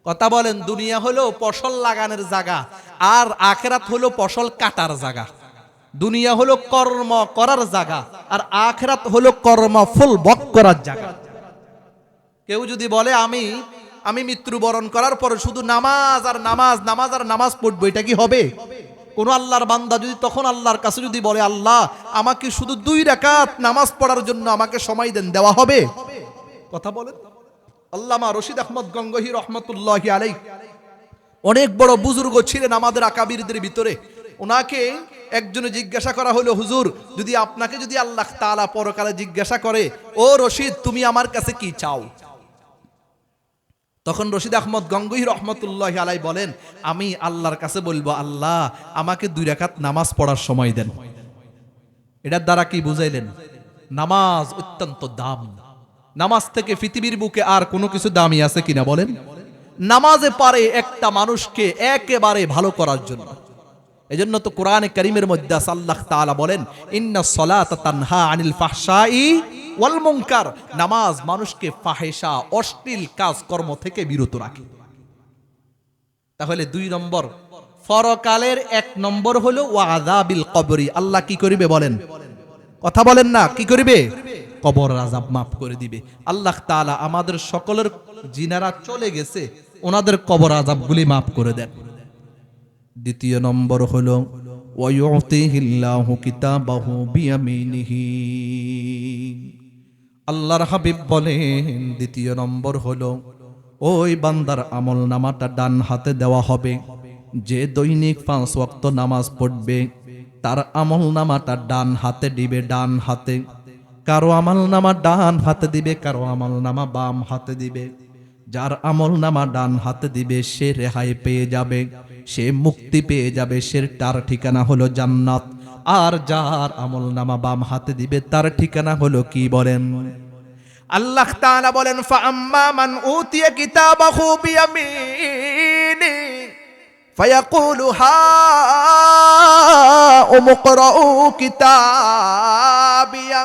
কথা বলেন। দুনিয়া হলো ফসল লাগানোর জায়গা, আর আখিরাত হলো ফসল কাটার জায়গা। দুনিয়া হলো কর্ম করার জায়গা, আর আখিরাত হলো কর্ম ফুল ভোগ করার জায়গা। কেউ যদি বলে আমি মৃত্যুবরণ করার পরে শুধু নামাজ আর নামাজ, নামাজ আর নামাজ পড়বো, এটা কি হবে? কোন আল্লাহর বান্দা যদি তখন আল্লাহর কাছে যদি বলে, আল্লাহ আমাকে শুধু 2 রাকাত নামাজ পড়ার জন্য আমাকে সময় দেন, দেওয়া হবে? কথা বলেন। আল্লামা রশিদ আহমদ গঙ্গোহী রহমতুল্লাহি আলাইহি অনেক বড় বুজুর্গ ছিলেন আমাদের আকাবিরদের ভিতরে। ওনাকে একজনে জিজ্ঞাসা করা হলো, হুজুর যদি আপনাকে যদি আল্লাহ তাআলা পরকালে জিজ্ঞাসা করে, ও রশিদ তুমি আমার কাছে কি চাও? তখন রশিদ আহমদ গঙ্গোহী রহমতুল্লাহি আলাইহি বলেন, আমি আল্লাহর কাছে বলবো, আল্লাহ আমাকে 2 রাকাত নামাজ পড়ার সময় দেন। এটার দ্বারা কি বুঝাইলেন? নামাজ অত্যন্ত দাম। নামাজ থেকে পৃথিবীর বুকে আর কোনো কিছু দামি আছে কিনা বলেন? নামাজে পারে একটা মানুষকে একেবারে ভালো করার জন্য। এজন্য তো কোরআনে কারীমের মধ্যে আল্লাহ তাআলা বলেন, ইন্নাস সালাতা তানহা আনিল ফাহশাই ওয়াল মুনকার, নামাজ মানুষকে ফাহেসা অশ্লীল কাজকর্ম থেকে বিরত রাখে। তাহলে 2 নম্বর পরকালের 1 নম্বর হলো ওয়াযাবিল কবরি। আল্লাহ কি করিবে বলেন? কথা বলেন না, কি করিবে? কবর আযাব মাফ করে দিবে আল্লাহ তাআলা। আমাদের সকলের জিনারা চলে গেছে, ওনাদের কবর আযাবগুলি মাফ করে দেন। 2 নম্বর হলো ওয়ায়ুতিহিল্লাহু কিতাবাহু বিয়ামিনিহি। আল্লাহর হাবিব বলেন 2 নম্বর হলো ওই বান্দার আমল নামাটা ডান হাতে দেওয়া হবে। যে দৈনিক 5 ওয়াক্ত নামাজ পড়বে তার আমল নামাটা ডান হাতে দিবে, ডান হাতে। কারো আমল নামা ডান হাতে দিবে, কারো আমল নামা বাম হাতে দিবে। যার আমল নামা ডান হাতে দিবে সে রেহাই পেয়ে যাবে, সে মুক্তি পেয়ে যাবে, সে তার ঠিকানা হলো জান্নাত। আর যার আমল নামা বাম হাতে দিবে তার ঠিকানা হলো কি বলেন? আল্লাহ তাআলা বলেন, ফাআম্মা মান উতিয়া কিতাবাহু বিয়ামিনি ফায়াকুলু হাউম ইকরাউ কিতাবিয়া।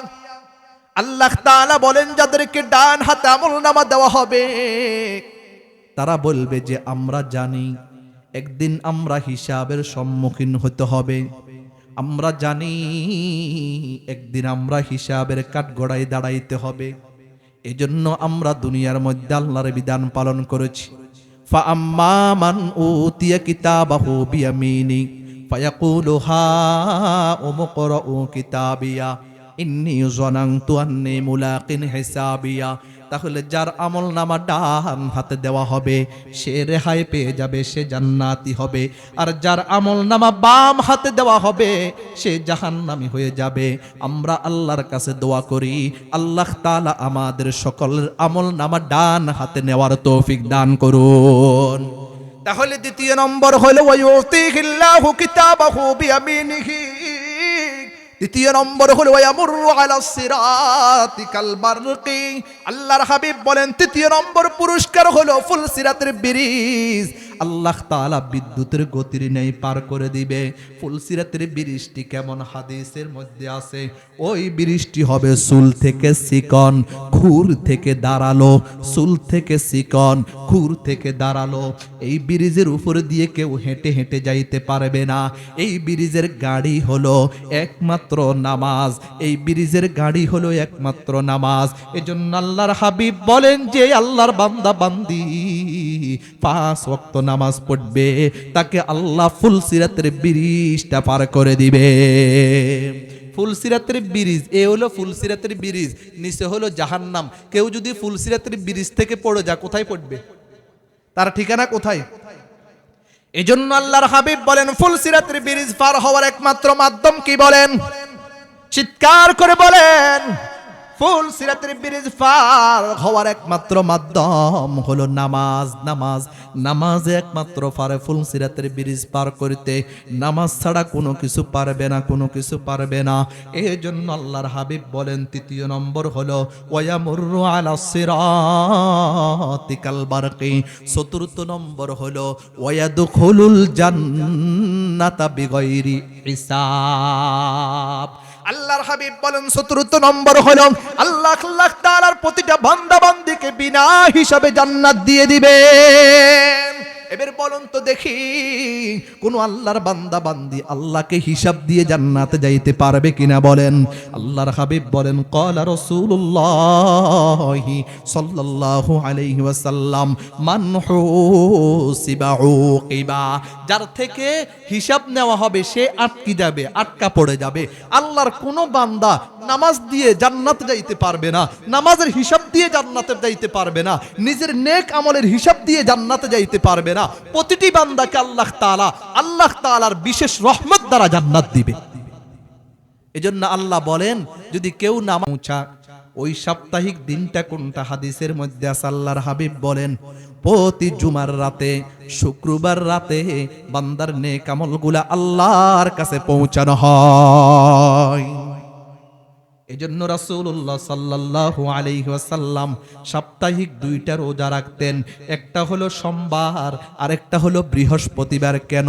আল্লাহ তাআলা বলেন যাদেরকে ডান হাতে আমলনামা দেওয়া হবে তারা বলবে যে আমরা জানি একদিন আমরা হিসাবের সম্মুখীন হতে হবে, আমরা জানি একদিন আমরা হিসাবের কাঠগড়ায় দাঁড়াইতে হবে। এজন্য আমরা দুনিয়ার মধ্যে আল্লাহর বিধান পালন করেছি। ফাআম্মা মান উতিয়া কিতাবাহু বিয়ামিনি ফায়াকুলু হাউম ইকরাউ কিতাবিয়া ইন্নী যানানতু আন্নী মুলাকিন হিসাবিয়া। তাহলে যার আমল নামা ডান হাতে দেওয়া হবে সে রেহাই পেয়ে যাবে, সে জান্নাতি হবে। আর যার আমল নামা বাম হাতে দেওয়া হবে সে জাহান্নামী হয়ে যাবে। আমরা আল্লাহর কাছে দোয়া করি, আল্লাহ তাআলা আমাদের সকলের আমল নামা ডান হাতে নেওয়ার তৌফিক দান করুন। তাহলে 2 নম্বর হলো ওয়ায়ুতিহিল্লাহু কিতাবাহু বিয়ামিনিহি। 2 নম্বর হলো ওয়ায়ামুরু আলাস সিরাতি কাল বারকি। আল্লাহর হাবিব বলেন 3 নম্বর পুরস্কার হলো ফুলসিরাতের ব্রিজ। আল্লাহ তাআলা বিদ্যুতের গতির ন্যায় পার করে দিবে। ফুলসিরাতের ব্রিজটি কেমন? হাদিসের মধ্যে আছে ওই ব্রিজটি হবে চুল থেকে চিকন, খুর থেকে দাঁড়ালো। চুল থেকে চিকন, খুর থেকে দাঁড়ালো। এই ব্রিজের উপর দিয়ে কেউ হেঁটে হেঁটে যাইতে পারবে না। এই ব্রিজের গাড়ি হলো একমাত্র নামাজ। এই ব্রিজের গাড়ি হলো একমাত্র নামাজ। এজন্য আল্লাহর হাবিব বলেন যে আল্লাহর বান্দা বান্দি 5 ওয়াক্ত নামাজ পড়বে তাকে আল্লাহ ফুলসিরাতের ব্রিজটা পার করে দিবে। ফুলসিরাতের ব্রিজ, এ হলো ফুলসিরাতের ব্রিজ, নিচে হলো জাহান্নাম। কেউ যদি ফুলসিরাতের ব্রিজ থেকে পড়ে যায় কোথায় পড়বে? তার ঠিকানা কোথায়? এজন্য আল্লাহর হাবিব বলেন ফুলসিরাতের ব্রিজ পার হওয়ার একমাত্র মাধ্যম কি বলেন? চিৎকার করে বলেন। ফুলসিরাতের ব্রিজ পার হওয়ার একমাত্র মাধ্যম হলো নামাজ। নামাজ, নামাজ একমাত্র পারে ফুলসিরাতের ব্রিজ পার করতে। নামাজ ছাড়া কোনো কিছু পারবে না, কোনো কিছু পারবে না। এই জন্য আল্লাহর হাবিব বলেন 3 নম্বর হলো ওয়ায়ামুরু আলাস সিরাতি কাল বারকি। 4 নম্বর হলো ওয়ায়াদখুলুল জান্নাতা বিগাইরি হিসাব। আল্লাহর হাবিব বলেন 14 নম্বর হলো আল্লাহ তাআলার প্রতিটা বান্দা বান্দীকে বিনা হিসাবে জান্নাত দিয়ে দিবেন। এবার বলুন তো দেখি, কোন আল্লাহর বান্দা বান্দি আল্লাহকে হিসাব দিয়ে জান্নাতে যাইতে পারবে কিনা বলেন? আল্লাহর হাবিব বলেন, ক্বালা রাসূলুল্লাহ সাল্লাল্লাহু আলাইহি ওয়াসাল্লাম, মান হুসিবা উকিবা, যার থেকে হিসাব নেওয়া হবে সে আটকে যাবে, আটকা পড়ে যাবে। আল্লাহর কোন বান্দা নামাজ দিয়ে জান্নাতে যাইতে পারবে না, নামাজের হিসাব দিয়ে জান্নাতে যাইতে পারবে না, নিজের নেক আমলের হিসাব দিয়ে জান্নাতে যাইতে পারবে না। প্রতিটি বান্দাকে আল্লাহ তাআলার বিশেষ রহমত দ্বারা জান্নাত দিবে। এজন্য আল্লাহ বলেন, যদি কেউ নামাজ ওই সাপ্তাহিক দিনটা কোনটা হাদিসের মধ্যে আছে, আল্লাহর হাবিব বলেন প্রতি জুমার রাতে, শুক্রবার রাতে বান্দার নেক আমলগুলা আল্লাহর কাছে পৌঁছানো হয়। এজন্য রাসূলুল্লাহ সাল্লাল্লাহু আলাইহি ওয়াসাল্লাম সাপ্তাহিক দুইটা রোজা রাখতেন, একটা হলো সোমবার আর একটা হলো বৃহস্পতিবার। কেন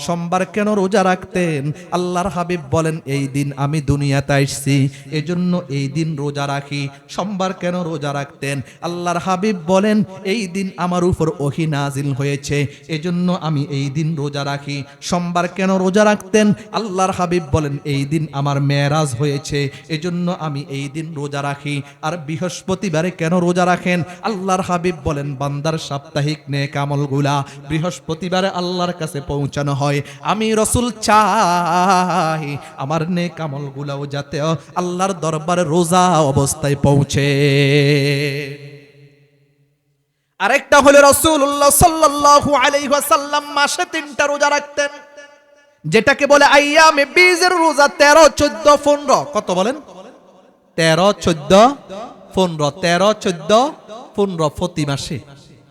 সোমবার কেন রোজা রাখতেন? আল্লাহর হাবিব বলেন, এই দিন আমি দুনিয়াতে আসছি, এজন্য এই দিন রোজা রাখি। সোমবার কেন রোজা রাখতেন? আল্লাহর হাবিব বলেন, এই দিন আমার উপর ওহী নাজিল হয়েছে, এজন্য আমি এই দিন রোজা রাখি। সোমবার কেন রোজা রাখতেন? আল্লাহর হাবিব বলেন, এই দিন আমার মেরাজ হয়েছে, এজন্য আমি এই দিন রোজা রাখি। আর বৃহস্পতিবারে কেন রোজা রাখেন? আল্লাহর হাবিব বলেন, বান্দার সাপ্তাহিক নেক আমলগুলা বৃহস্পতিবারে আল্লাহর কাছে পৌঁছানো হয়। আমি রাসূল চাই আমার নেক আমলগুলাও যাতে আল্লাহর দরবারে রোজা অবস্থায় পৌঁছে। আরেকটা হলো রাসূলুল্লাহ সাল্লাল্লাহু আলাইহি ওয়াসাল্লাম মাসে 3টা রোজা রাখতেন, যেটাকে বলে আইয়ামে বীজের রোজা। 13, 14, 15। কত বলেন? 13, 14, 15। 13, 14, 15 প্রতি মাসে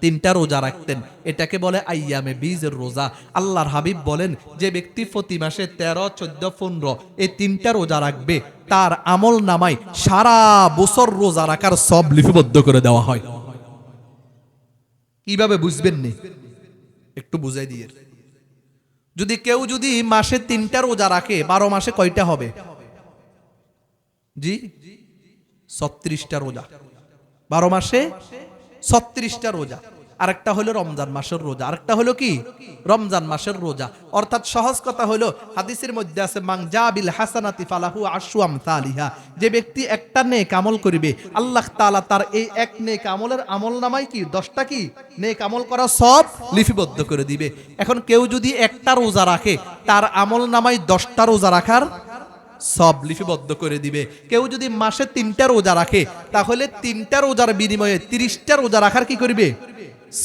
3টা রোজা রাখতেন, এটাকে বলে আইয়ামে বীজের রোজা। আল্লাহর হাবিব বলেন, যে ব্যক্তি প্রতি মাসে 13, 14, 15 এই 3টা রোজা রাখবে, তার আমল নামায় সারা বছর রোজা রাখার সব লিপিবদ্ধ করে দেওয়া হয়। কিভাবে বুঝবেন নি? একটু বুঝাই দিয়ে। যদি কেউ যদি মাসে 3টা রোজা রাখে, 12 মাসে কয়টা হবে? জি, 36টা রোজা। 12 মাসে 36টা রোজা। আরেকটা হলো রমজান মাসের রোজা, আরেকটা হলো কি? রমজান মাসের রোজা। অর্থাৎ সহজ কথা হলো, হাদিসের মধ্যে আছে, মান জাবিল হাসানাতি ফালাহু আশরু আমসালিহা, যে ব্যক্তি একটা নেক আমল করিবে, আল্লাহ তাআলা তার এই এক নেক আমলের আমলনামায় কি 10টা কি নেক আমল করা সব লিপিবদ্ধ করে দিবে। এখন কেউ যদি একটা রোজা রাখে, তার আমলনামায় 10টা রোজা রাখার সব লিপিবদ্ধ করে দিবে। কেউ যদি মাসে 3টা রোজা রাখে, তাহলে 3টা রোজার বিনিময়ে 30টা রোজা রাখার কি করবে?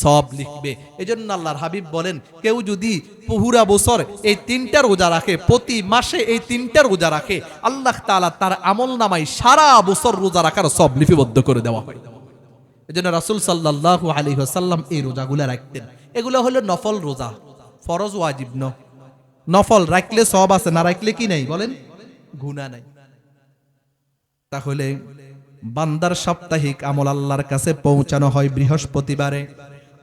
সব লিখবে। এজন্য আল্লাহর হাবিব বলেন, কেউ যদি পুরা বছর এই 3টা রোজা রাখে, প্রতি মাসে এই 3টা রোজা রাখে, আল্লাহ তাআলা তার আমল নামায় সারা বছর রোজা রাখার সব লিপিবদ্ধ করে দেওয়া হয়। এজন্য রাসূল সাল্লাল্লাহু আলাইহি ওয়াসাল্লাম এই রোজাগুলো রাখতেন। এগুলো হলো নফল রোজা, ফরজ ওয়াজিব নয়। নফল রাখলে সব আছে, না রাখলে কি নাই বলেন? গুনাহ নাই। তাহলে বান্দার সাপ্তাহিক আমল আল্লাহর কাছে পৌঁছানো হয় বৃহস্পতিবারে।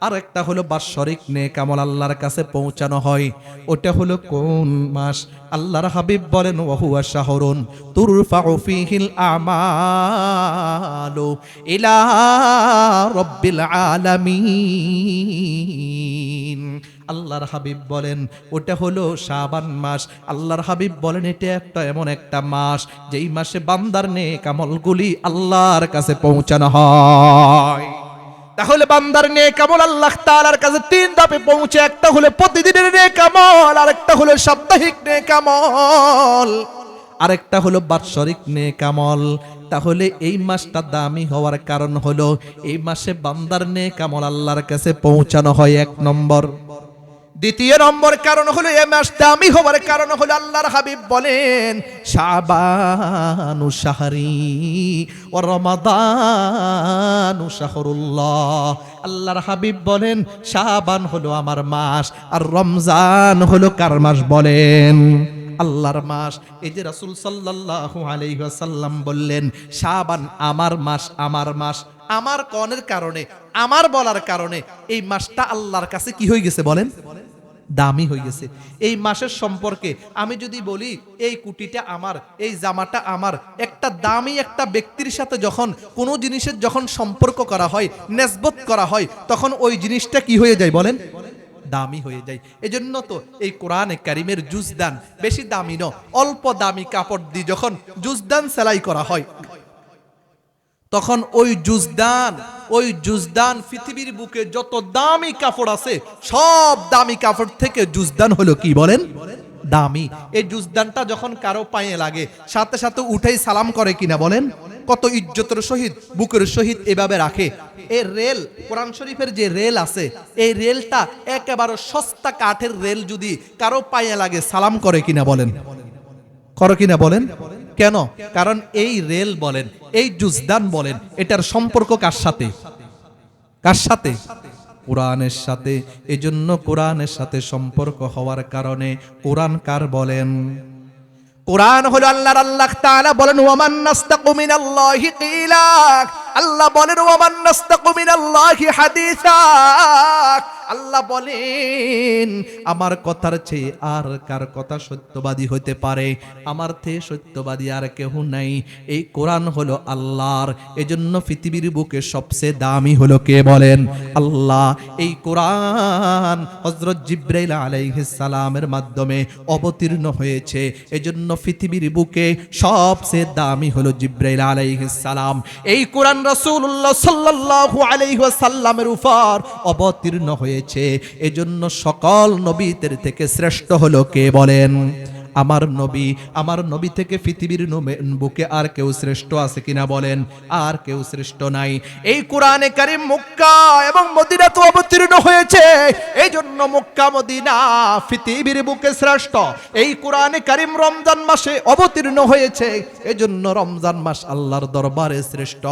আর একটা হলো বাৎসরিক নেক আমল আল্লাহর কাছে পৌঁছানো হয়, ওটা হলো কোন মাস? আল্লাহর হাবিব বলেন, ওয়াহুয়া শাহরুন তুরফাউ ফীহিল আমালু ইলা রাব্বিল আলামিন। আল্লাহর হাবিব বলেন, ওটা হলো শাবান মাস। আল্লাহর হাবিব বলেন, এটা একটা এমন একটা মাস যেই মাসে বান্দার নেক আমলগুলি আল্লাহর কাছে পৌঁছানো হয়। তাহলে বান্দার নেক আমল আল্লাহ তাআলার কাছে 3 ধাপে পৌঁছে। একটা হলো প্রতিদিনের নেক আমল, আরেকটা হলো সাপ্তাহিক নেক আমল, আরেকটা হলো বাৎসরিক নেক আমল। তাহলে এই মাসটা দামি হওয়ার কারণ হলো এই মাসে বান্দার নেক আমল আল্লাহর কাছে পৌঁছানো হয়, 1 নম্বর। দ্বিতীয় নম্বর কারণ হলো এই মাস দামি হওয়ার কারণ হলো আল্লাহর হাবিব বলেন, শাবানু শাহরি ওয়া রমাদানু শাহরুল্লাহ। আল্লাহর হাবিব বলেন, শাবান হলো আমার মাস, আর রমজান হলো কার মাস বলেন? আল্লাহর মাস। এই যে রাসূল সাল্লাল্লাহু আলাইহি ওয়াসাল্লাম বললেন, শাবান আমার মাস, আমার মাস। আমার কনের কারণে, আমার বলার কারণে এই মাসটা আল্লাহর কাছে কি হয়ে গেছে বলেন? দামি হয়ে গেছে। এই মাসের সম্পর্কে আমি যদি বলি, এই কুটিটা আমার, এই জামাটা আমার, একটা দামি একটা ব্যক্তির সাথে যখন কোনো জিনিসের যখন সম্পর্ক করা হয়, নেসবত করা হয়, তখন ওই জিনিসটা কি হয়ে যায় বলেন? দামি হয়ে যায়। এজন্য তো এই কোরআনে কারিমের জুজদান বেশি দামি নয়, অল্প দামি কাপড় দিয়ে যখন জুজদান সেলাই করা হয় তখন ওই জুজদান পৃথিবীর বুকে যত দামি কাপড় আছে সব দামি কাপড় থেকে জুজদান হলো কি বলেন দামি। এই জুজদানটা যখন কারো পায়ে লাগে সাথে সাথে উঠেই সালাম করে কিনা বলেন, কত ইজ্জতের সহিত বুকের সহিত এভাবে রাখে। এই রেল, কোরআন শরীফের যে রেল আছে এই রেলটা একেবারে সস্তা কাঠের রেল, যদি কারো পায়ে লাগে সালাম করে কিনা বলেন, করো কিনা বলেন। কেন? কারণ এই রেল বলেন, এই জুজদান বলেন, এটার সম্পর্ক কার সাথে? কার সাথে? কোরআনের সাথে। এজন্য কোরআনের সাথে সম্পর্ক হওয়ার কারণে কোরআন কার বলেন? কোরআন হলো আল্লাহ তাআলা বলেন ওয়ামান নাস্তাকু মিনাল্লাহি কিলা, আল্লাহ বলেন ওয়ামান নাস্তাকু মিনাল্লাহি হাদিসা, আল্লাহ বলেন আমার কথার চেয়ে আর কার কথা সত্যবাদী হতে পারে? আমার থেকে সত্যবাদী আর কেউ নাই। এই কোরআন হলো আল্লাহর, এজন্য পৃথিবীর বুকে সবচেয়ে দামি হলো কে বলেন? আল্লাহ। এই কোরআন হযরত জিবরাইল আলাইহিস সালামের মাধ্যমে অবতীর্ণ হয়েছে, এজন্য পৃথিবীর বুকে সবচেয়ে দামি হলো জিবরাইল আলাইহিস সালাম। এই কোরআন রাসূলুল্লাহ সাল্লাল্লাহু আলাইহি ওয়াসাল্লামের উপর অবতীর্ণ হয়েছে, এজন্য সকল নবীদের থেকে শ্রেষ্ঠ হলো কে বলেন? আমার নবী। আমার নবী থেকে পৃথিবীর বুকে আর কেউ শ্রেষ্ঠ আছে কিনা বলেন? আর কেউ শ্রেষ্ঠ নাই। এই কোরআনে কারীম মক্কা এবং মদিনাতে অবতীর্ণ হয়েছে, এইজন্য মক্কা মদিনা পৃথিবীর বুকে শ্রেষ্ঠ। এই কোরআনে কারীম রমজান মাসে অবতীর্ণ হয়েছে, এজন্য রমজান মাস আল্লাহর দরবারে শ্রেষ্ঠ।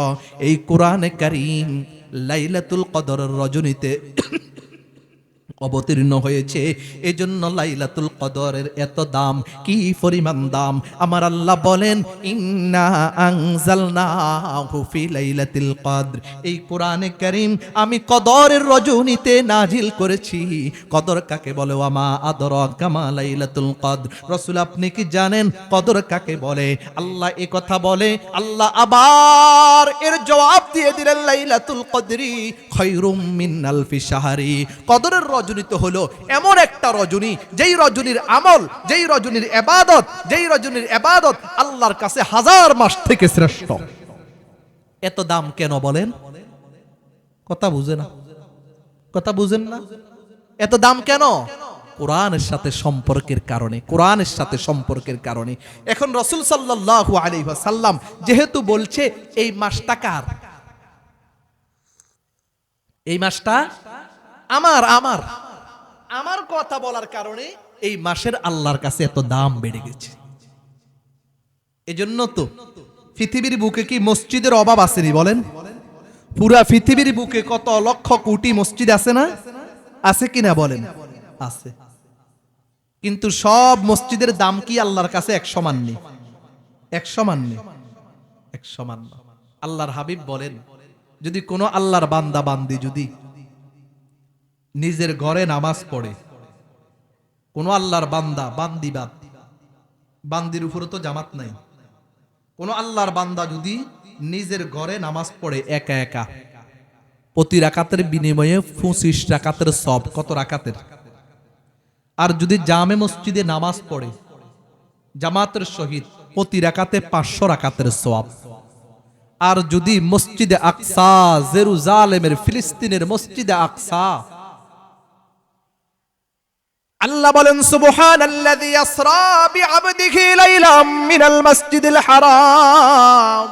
এই কোরআনে কারীম লাইলাতুল কদরের রজনীতে অবতীর্ণ হয়েছে, এজন্য লাইলাতুল কদরের এত দাম, কি পরিমাণ দাম। আমার আল্লাহ বলেন ইন্না আনজালনাহু ফি লাইলাতুল কদর, এই কোরআনে কারীম আমি কদরের রজনীতে নাজিল করেছি। কদর কাকে বলে? ওয়ামা আদরাকা মা লাইলাতুল কদর, রাসূল আপনি কি জানেন কদর কাকে বলে? আল্লাহ এই কথা বলে, আল্লাহ আবার এর জবাব দিয়ে দিলেন লাইলাতুল কদরি খায়রুম মিন আলফি শাহরি। কদরের রজনী তো হলো এমন একটা রজনী, যেই রজনীর আমল, যেই রজনীর ইবাদত আল্লাহর কাছে হাজার মাস থেকে শ্রেষ্ঠ। এত দাম কেন বলেন? কথা বুঝে না, কথা বুঝেন না? এত দাম কেন? কোরআনের সাথে সম্পর্কের কারণে, কোরআনের সাথে সম্পর্কের কারণে। এখন রাসূল সাল্লাল্লাহু আলাইহি ওয়াসাল্লাম যেহেতু বলছে এই মাসটা কার, এই মাসটা আমার আমার আমার কথা বলার কারণে এই মাসের আল্লাহর কাছে এত দাম বেড়ে গেছে। এজন্য তো পৃথিবীর বুকে কি মসজিদের অভাব আসেনি বলেন? পুরা পৃথিবীর বুকে কত লক্ষ কোটি মসজিদ আছে না? আছে কিনা বলেন? আছে। কিন্তু সব মসজিদের দাম কি আল্লাহর কাছে এক সমান নেই? এক সমান নেই, এক সমান না। আল্লাহর হাবিব বলেন যদি কোনো আল্লাহর বান্দা বান্দি যদি নিজের ঘরে নামাজ পড়ে, কোন আল্লাহর বান্দা বান্দির উপরে তো জামাত নাই, কোন আল্লাহর বান্দা যদি নিজের ঘরে নামাজ পড়ে একা একা, প্রতি রাকাতের বিনিময়ে 25 রাকাতের সওয়াব। কত রাকাতের? আর যদি জামে মসজিদে নামাজ পড়ে জামাতের সহিত, প্রতি রাকাতে 500 রাকাতের সওয়াব। আর যদি মসজিদে আকসা, জেরুজালেমের ফিলিস্তিনের মসজিদে আকসা, আল্লাহ বলেন সুবহানাল্লাযী আসরা বিআবদিহি লাইলাম মিনাল মাসজিদিল হারাম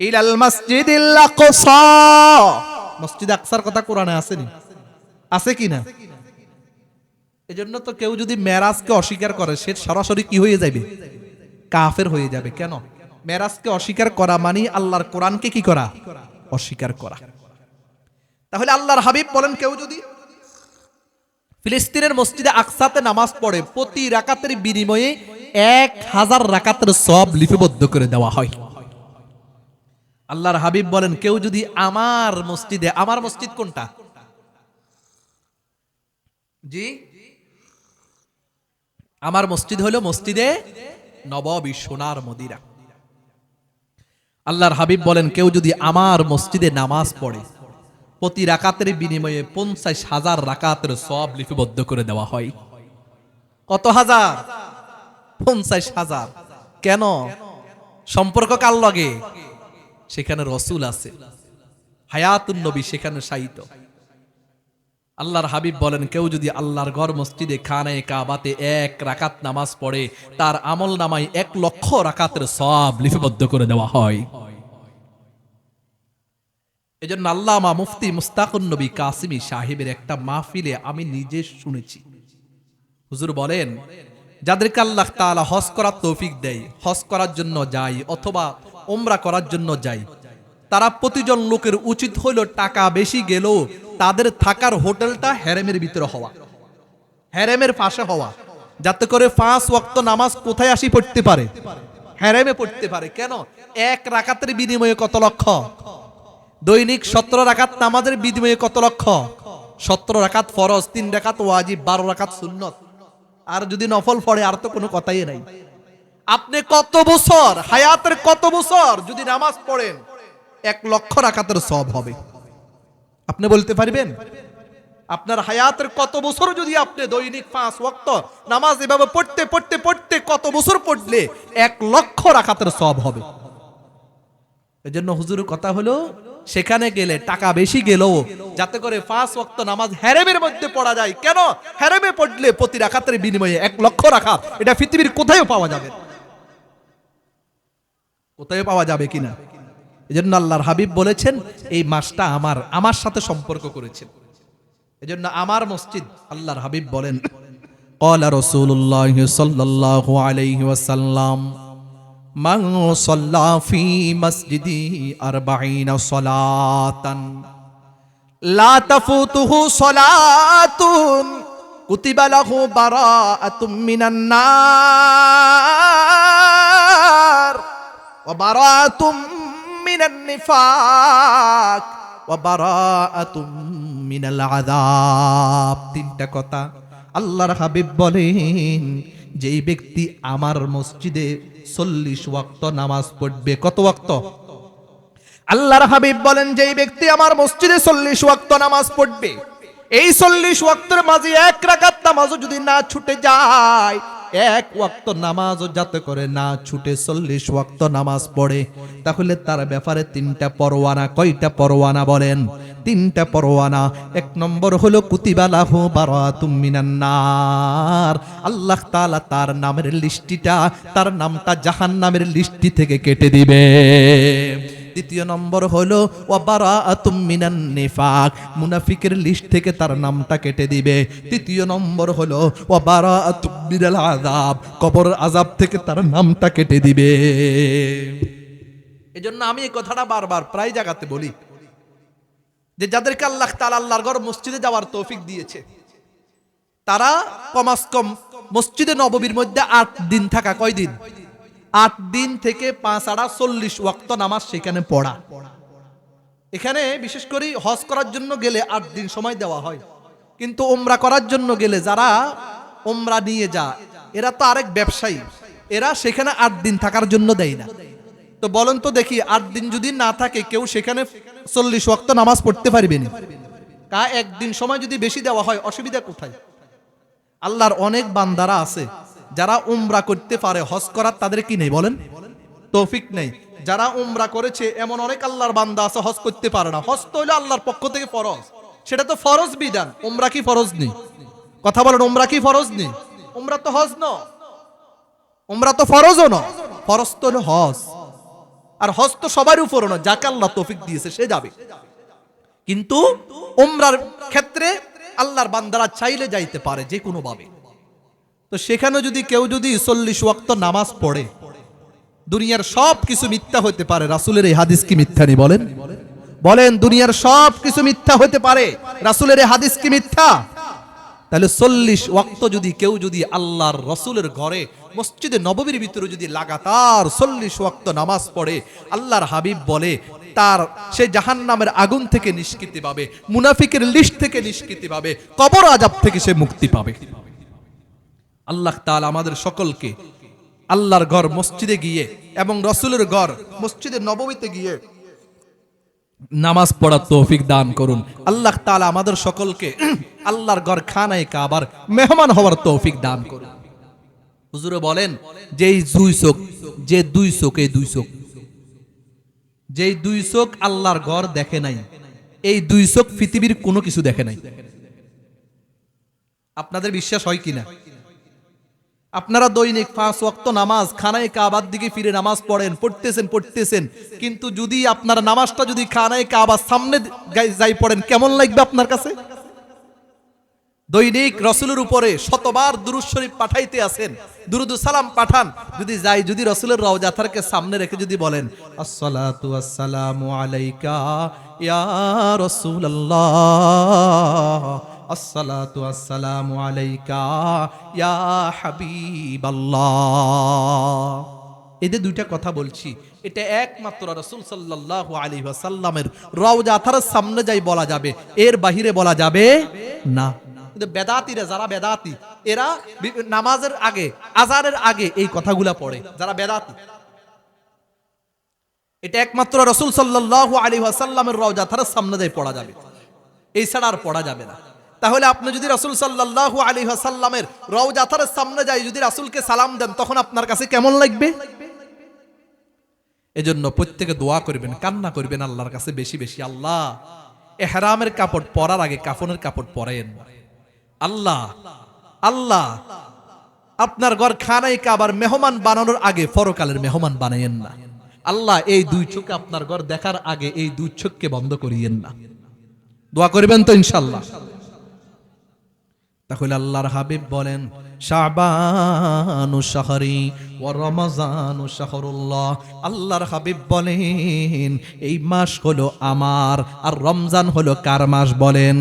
ইলাল মাসজিদিল আকসা। মসজিদ আকসার কথা কোরআনে আসেনি? আছে কিনা? এজন্য তো কেউ যদি মেরাজকে অস্বীকার করে সে সরাসরি কি হয়ে যাবে? কাফের হয়ে যাবে। কেন? মেরাজকে অস্বীকার করা মানে আল্লাহর কোরআনকে কি করা? অস্বীকার করা। তাহলে আল্লাহর হাবিব বলেন কেউ যদি ফিলিস্তিনের মসজিদে আকসাতে নামাজ পড়ে, প্রতি রাকাতের বিনিময়ে 1000 রাকাতের সওয়াব লিপিবদ্ধ করে দেওয়া হয়। আল্লাহর হাবিব বলেন কেউ যদি আমার মসজিদে, আমার মসজিদ কোনটা? জি, আমার মসজিদ হলো মসজিদে নববী, সোনার মদিনা। আল্লাহর হাবিব বলেন কেউ যদি আমার মসজিদে নামাজ পড়ে, প্রতি রাকাতের বিনিময়ে 50,000 রাকাতের সওয়াব লিপিবদ্ধ করে দেওয়া হয়। কত হাজার? 50,000। কেন? সম্পর্ক কার লগে? সেখানে রসুল আছে, হায়াতুন নবী সেখানে শায়িত। আল্লাহর হাবিব বলেন, কেউ যদি আল্লাহর ঘর মসজিদে খানায়ে কাবাতে 1 রাকাত নামাজ পড়ে, তার আমল নামায় 1,00,000 রাকাতের সওয়াব লিপিবদ্ধ করে দেওয়া হয়। এজন্য আল্লামা মুফতি মুস্তাকুন নবী কাসিমি সাহেবের একটা মাহফিলে আমি নিজে শুনেছি। হুজুর বলেন, যাদেরকে আল্লাহ তাআলা হজ করার তৌফিক দেয়, হজ করার জন্য যায় অথবা উমরা করার জন্য যায়, তারা প্রতিজন লোকের উচিত হইল টাকা বেশি গেলেও তাদের থাকার হোটেলটা হেরেমের ভিতরে হওয়া, হেরেমের পাশে হওয়া, যাতে করে 5 ওয়াক্ত নামাজ কোথায় আসি পড়তে পারে? হেরেমে পড়তে পারে। কেন? 1 রাকাতের বিনিময়ে কত লক্ষ? দৈনিক 17 রাকাত নামাজের বিনিময়ে কত লক্ষ? 17 রাকাত ফরজ, 3 রাকাত ওয়াজিব, 12 রাকাত সুন্নত। আর যদি নফল পড়ে আর তো কোনো কথাই নাই। আপনি কত বছর, হায়াতের কত বছর যদি নামাজ পড়েন, 1,00,000 রাকাতের সওয়াব হবে। আপনি বলতে পারবেন? আপনার হায়াতের কত বছর যদি আপনি দৈনিক 5 ওয়াক্ত নামাজ এভাবে পড়তে পড়তে পড়তে কত বছর পড়লে 1,00,000 রাকাতের সওয়াব হবে। এজন্য হুজুরের কথা হলো, সেখানে গেলে টাকা বেশি গেলেও যাতে করে 5 ওয়াক্ত নামাজ হেরেমের মধ্যে পড়া যায়। কেন? হেরেমে পড়লে প্রতি রাকাতের বিনিময়ে 1,00,000 রাকাত, এটা পৃথিবীর কোথাও পাওয়া যাবে, কোথাও পাওয়া যাবে কিনা। এজন্য আল্লাহর হাবিব বলেছেন, এই মাসটা আমার সাথে সম্পর্ক করেছেন। এজন্য আমার মসজিদ, আল্লাহর হাবিব বলেন, ক্বালা রাসূলুল্লাহ সাল্লাল্লাহু আলাইহি ওয়াসাল্লাম, মান সাল্লা ফি মসজিদি 40 সালাতান লা তাফুতুহু সালাতুন কুতিবা লাহু বারাআতুম মিনান নার ওয়া বারাআতুম মিনান নিফাক ওয়া বারাআতুম মিনাল আযাব। 3টা কথা আল্লাহর হাবিব বলেন, যেই ব্যক্তি আমার মসজিদে 40 ওয়াক্ত নামাজ পড়বে। কত ওয়াক্ত? আল্লাহর হাবিব বলেন, যেই ব্যক্তি আমার মসজিদে 40 ওয়াক্ত নামাজ পড়বে, এই 40 ওয়াক্তের মাঝে 1 রাকাত নামাজও যদি না ছুটে যায়, 1 ওয়াক্ত নামাজও যাতে করে না ছুটে 40 ওয়াক্ত নামাজ পড়ে, তাহলে তার ব্যাপারে 3টা পরওয়ানা। কয়টা পরওয়ানা বলেন? 3টা পরওয়ানা। 1 নম্বর হলো কুতিবা লাহু বারাতুম মিনান নার, আল্লাহ তাআলা তার নামের লিস্টিটা, তার নামটা জাহান্নামের লিস্টি থেকে কেটে দিবে। 2 নম্বর হলো ওয়া বারাআতুম মিনান নিফাক, মুনাফিকের লিস্ট থেকে তার নামটা কেটে দিবে। 3 নম্বর হলো ওয়া বারাআতুম মিনাল আযাব, কবর আযাব থেকে তার নামটা কেটে দিবে। এজন্য আমি এই কথাটা বারবার প্রায় জায়গাতে বলি যে যাদেরকে আল্লাহ তাআলা আল্লাহর ঘর মসজিদে যাওয়ার তৌফিক দিয়েছে, তারা কমাস কম মসজিদে নববীর মধ্যে 8 দিন থাকা। কয় দিন? 8 দিন থেকে 5 আড়া 40 ওয়াক্ত নামাজ সেখানে পড়া। এখানে বিশেষ করে হজ করার জন্য গেলে 8 দিন সময় দেওয়া হয়, কিন্তু উমরা করার জন্য গেলে যারা উমরা নিয়ে যায়, এরা তো আরেক ব্যবসায়ী, এরা সেখানে 8 দিন থাকার জন্য দেয় না। তো বলেন তো দেখি, 8 দিন যদি না থাকে, কেউ সেখানে 40 ওয়াক্ত নামাজ পড়তে পারবে না? 1 দিন সময় যদি বেশি দেওয়া হয়, অসুবিধা কোথায়? আল্লাহর অনেক বান্দারা আছে যারা উমরা করতে পারে, হজ করার তাদের কি নেই বলেন? তৌফিক নেই। যারা উমরা করেছে এমন অনেক আল্লাহর বান্দা আছে, হজ করতে পারে না। হজ তো হলো আল্লাহর পক্ষ থেকে ফরজ, সেটা তো ফরজ বিধান। উমরা কি ফরজ নেই? কথা বলেন, উমরা কি ফরজ নেই? উমরা তো হজ ন, উমরা তো ফরজও ন, ফরজ তো হলো হজ। আর হজ তো সবার উপর না, যাকে আল্লাহ তৌফিক দিয়েছে সে যাবে। কিন্তু উমরার ক্ষেত্রে আল্লাহর বান্দারা চাইলে যাইতে পারে যে কোনো ভাবে। তো সেখানে যদি কেউ 40 ওয়াক্ত নামাজ পড়ে, দুনিয়ার সব কিছু মিথ্যা হতে পারে, রাসূলের এই হাদিস কি মিথ্যা নেই বলেন? বলেন, দুনিয়ার সব কিছু মিথ্যা হতে পারে, রাসূলের এই হাদিস কি মিথ্যা? তাহলে 40 ওয়াক্ত যদি কেউ আল্লাহর রাসূলের ঘরে মসজিদে নববীর ভিতরে যদি লাগাতার 40 ওয়াক্ত নামাজ পড়ে, আল্লাহর হাবিব বলে তার সে জাহান্নামের আগুন থেকে নিষ্কৃতি পাবে, মুনাফিকের লিস্ট থেকে নিষ্কৃতি পাবে, কবর আযাব থেকে সে মুক্তি পাবে। আল্লাহ তাআলা আমাদের সকলকে আল্লাহর ঘর মসজিদে গিয়ে এবং রাসূলের ঘর মসজিদে নববীতে গিয়ে নামাজ পড়ার তৌফিক দান করুন। আল্লাহ তাআলা আমাদের সকলকে আল্লাহর ঘর খানায়ে কাবার মেহমান হওয়ার তৌফিক দান করুন। হুজুরে বলেন যে এই দুই চোখ, যে দুই চোখ, এই দুই চোখ, যেই দুই চোখ আল্লাহর ঘর দেখে নাই, এই দুই চোখ পৃথিবীর কোনো কিছু দেখে নাই। আপনাদের বিশ্বাস হয় কিনা? আপনারা দৈনিক 5 ওয়াক্ত নামাজ খানায়ে কাবার দিকে ফিরে নামাজ পড়তেছেন, কিন্তু যদি আপনার নামাজটা যদি খানায়ে কাবার সামনে যাই পড়েন, কেমন লাগবে আপনার কাছে? দৈনিক রাসূলের উপরে শতবার দুরূদ শরীফ পাঠাইতে আছেন, দুরূদ ও সালাম পাঠান, যদি রাসূলের রওজা তারকে সামনে রেখে যদি বলেন আসসালাতু ওয়াসসালামু আলাইকা ইয়া রাসূলুল্লাহ, আসসালাতু ওয়াসসালামু আলাইকা ইয়া হাবিবাল্লাহ, এই যে দুইটা কথা বলছি, এটা একমাত্র রাসূল সাল্লাল্লাহু আলাইহি ওয়াসাল্লামের রওজা তার সামনে যাই বলা যাবে, এর বাহিরে বলা যাবে না। কিন্তু বেদাতিরা, যারা বেদাতি, এরা নামাজের আগে, আজানের আগে এই কথাগুলা পড়ে, যারা বেদাতি। এটা একমাত্র রাসূল সাল্লাল্লাহু আলাইহি ওয়াসাল্লামের রওজা তার সামনে যাই পড়া যাবে, এই ছাড়া আর পড়া যাবে না। তাহলে আপনি যদি রাসূল সাল্লাল্লাহু আলাইহি ওয়াসাল্লামের রওজা তার সামনে যাই যদি রাসূলকে সালাম দেন, তখন আপনার কাছে কেমন লাগবে? এজন্য প্রত্যেকে দোয়া করবেন, কান্না করবেন আল্লাহর কাছে বেশি বেশি, আল্লাহ ইহরামের কাপড় পরার আগে কাফনের কাপড় পরায়েন। আল্লাহ আল্লাহ আপনার ঘর খানায়ে কাবার মেহমান বানানোর আগে পরকালের মেহমান বানায়েন না। আল্লাহ এই দুই চোখে আপনার ঘর দেখার আগে এই দুই চোখকে বন্ধ করিয়েন না। দোয়া করবেন তো ইনশাআল্লাহ। তাহলে আল্লাহর হাবিব বলেন শাবানু শাহরি ওয়া রমাজানু শাহরুল্লাহ, আল্লাহর হাবিব বলেন এই মাস হলো আমার, আর রমজান হলো কার মাস বলেন?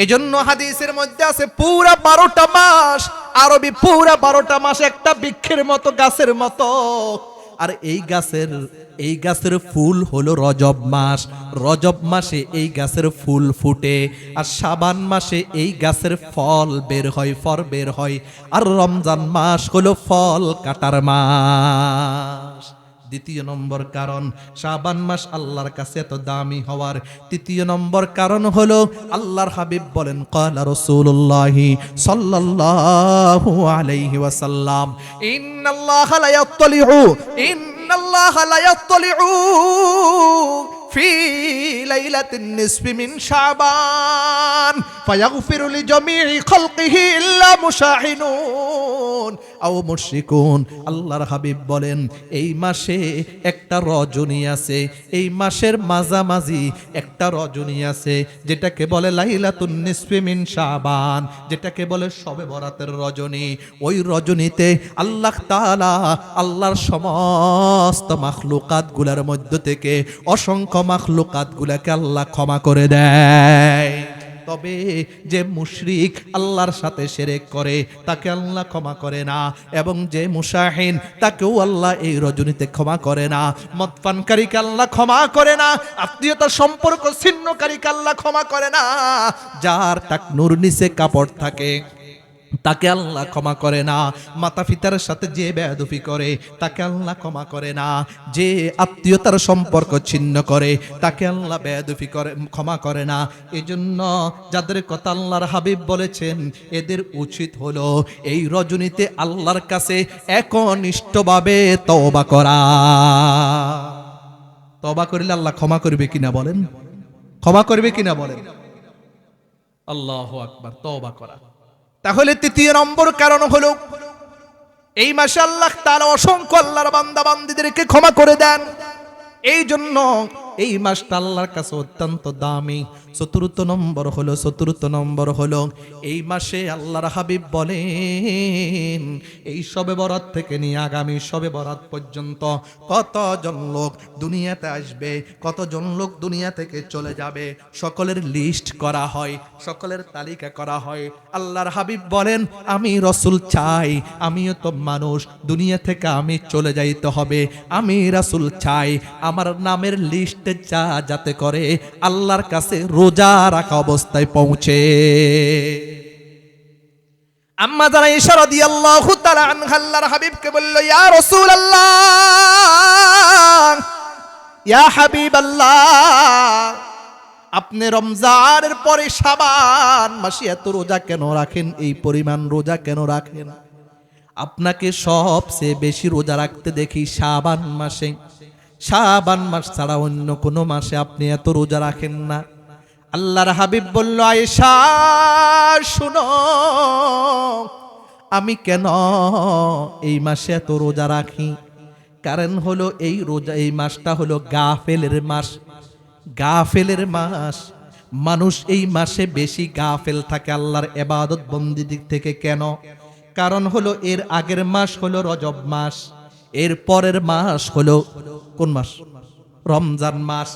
এজন্য হাদিসের মধ্যে আছে পুরা 12টা মাস, আরবি পুরা 12টা মাস একটা বৃক্ষের মতো, গাছের মতো। আর এই গাছের ফুল হলো রজব মাস, রজব মাসে এই গাছের ফুল ফুটে, আর শাবান মাসে এই গাছের ফল বের হয়, আর রমজান মাস হলো ফল কাটার মাস। দ্বিতীয় নম্বর কারণ শাবান মাস আল্লাহর কাছে এত দামি হওয়ার তৃতীয় নম্বর কারণ হলো আল্লাহর হাবিব বলেন ক্বালা রাসূলুল্লাহি সাল্লাল্লাহু আলাইহি ওয়াসাল্লাম ইন্নাল্লাহা লা ইয়াত্তালিউ ফি লাইলাতিন নিসফি মিন শাবান ফায়াগফিরু লিজামিই খালকিহি ইল্লা মুশাহিনুন আও মুশরিকুন। আল্লাহর হাবিব বলেন এই মাসে একটা রজনী আছে, এই মাসের মাঝামাঝি একটা রজনী আছে, যেটাকে বলে লাইলাতুন নিসফি মিন শাবান, যেটাকে বলে শবে বরাতের রজনী। ওই রজনীতে আল্লাহ তাআলা আল্লাহর সমস্ত মাখলুকাত গুলার মধ্য থেকে অসংখ্য মাখলুকাত গুলাকে আল্লাহ ক্ষমা করে দেয়। তবে যে মুশরিক আল্লাহর সাথে শিরক করে তাকে আল্লাহ ক্ষমা করে না, এবং যে মুশাহিন তাকেও আল্লাহ এই রজনীতে ক্ষমা করে না। মদপানকারীকে আল্লাহ ক্ষমা করে না, আত্মীয়তার সম্পর্ক ছিন্নকারীকে আল্লাহ ক্ষমা করে না, যার টাকনুর নিচে কাপড় থাকে তাকে আল্লাহ ক্ষমা করে না, মাতা পিতার সাথে যে বেয়াদবি করে তাকে আল্লাহ ক্ষমা করে না, যে আত্মীয়তার সম্পর্ক ছিন্ন করে তাকে আল্লাহ বেয়াদবি করে ক্ষমা করে না। এজন্য যাদের কথা আল্লাহর হাবিব বলেছেন এদের উচিত হলো এই রজনীতে আল্লাহর কাছে একনিষ্ঠভাবে তওবা করা। তওবা করলে আল্লাহ ক্ষমা করবে কিনা বলেন? ক্ষমা করবে কিনা বলেন? আল্লাহু আকবার, তওবা করা। তাহলে তৃতীয় নম্বর কারণ হলো এই মাসে আল্লাহ তাআলা অসংখ্য আল্লাহর বান্দা বান্দীদেরকে ক্ষমা করে দেন। এই জন্য এই মাসটা আল্লাহর কাছে অত্যন্ত দামি। চতুর্থ নম্বর হলো এই মাসে আল্লাহর হাবিব বলেন এই শবে বরাত থেকে নিয়ে আগামী শবে বরাত পর্যন্ত কতজন লোক দুনিয়াতে আসবে, কতজন লোক দুনিয়া থেকে চলে যাবে, সকলের লিস্ট করা হয়, সকলের তালিকা করা হয়। আল্লাহর হাবিব বলেন আমি রাসূল চাই, আমিও তো মানুষ, দুনিয়া থেকে আমি চলে যাইতে হবে, আমি রাসূল চাই আমার নামের লিস্টে যাতে করে আল্লাহর কাছে রোজা রাখা অবস্থায় পৌঁছে। আম্মা জানা আয়েশা রাদিয়াল্লাহু তাআলা আনহা আল্লাহর হাবিবকে বলল ইয়া রাসূলুল্লাহ ইয়া হাবিবাল্লাহ, আপনি রমজানের পরে শাবান মাসে এত রোজা কেন রাখেন? এই পরিমাণ রোজা কেন রাখেন? আপনাকে সবচেয়ে বেশি রোজা রাখতে দেখি শাবান মাসে। শাবান মাস ছাড়া অন্য কোনো মাসে আপনি এত রোজা রাখেন না। আল্লাহর হাবিব বলল, আয়েশা শুনো, আমি কেন এই মাসে এত রোজা রাখি? কারণ হলো এই রোজা, এই মাসটা হলো গাফেলের মাস। গাফেলের মাস, মানুষ এই মাসে বেশি গাফেল থাকে আল্লাহর ইবাদত বন্দেগী থেকে। কেন? কারণ হলো এর আগের মাস হলো রজব মাস, এর পরের মাস হলো কোন মাস? রমজান মাস।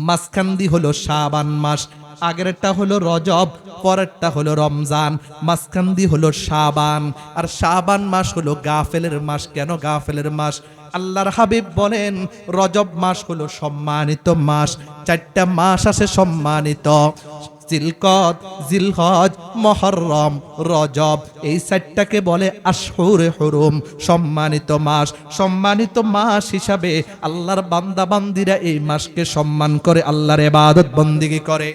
মাঝখান্দি হলো শাবান মাস। আগেরটা হলো রজব, পরেরটা হলো রমজান, মাঝখান্দি হলো শাবান। আর শাবান মাস হলো গাফেলের মাস। কেন গাফেলের মাস? আল্লাহর হাবিব বলেন, রজব মাস হলো সম্মানিত মাস। 4টা মাস আছে সম্মানিত, জিলকদ, জিলহজ, মুহররম, রজব। এই 4টাকে বলে আশহুরে হুরুম, সম্মানিত মাস। সম্মানিত মাস হিসাবে আল্লাহর বান্দা বান্দিরা এই মাসকে সম্মান করে, আল্লাহর ইবাদত বন্দেগী করে।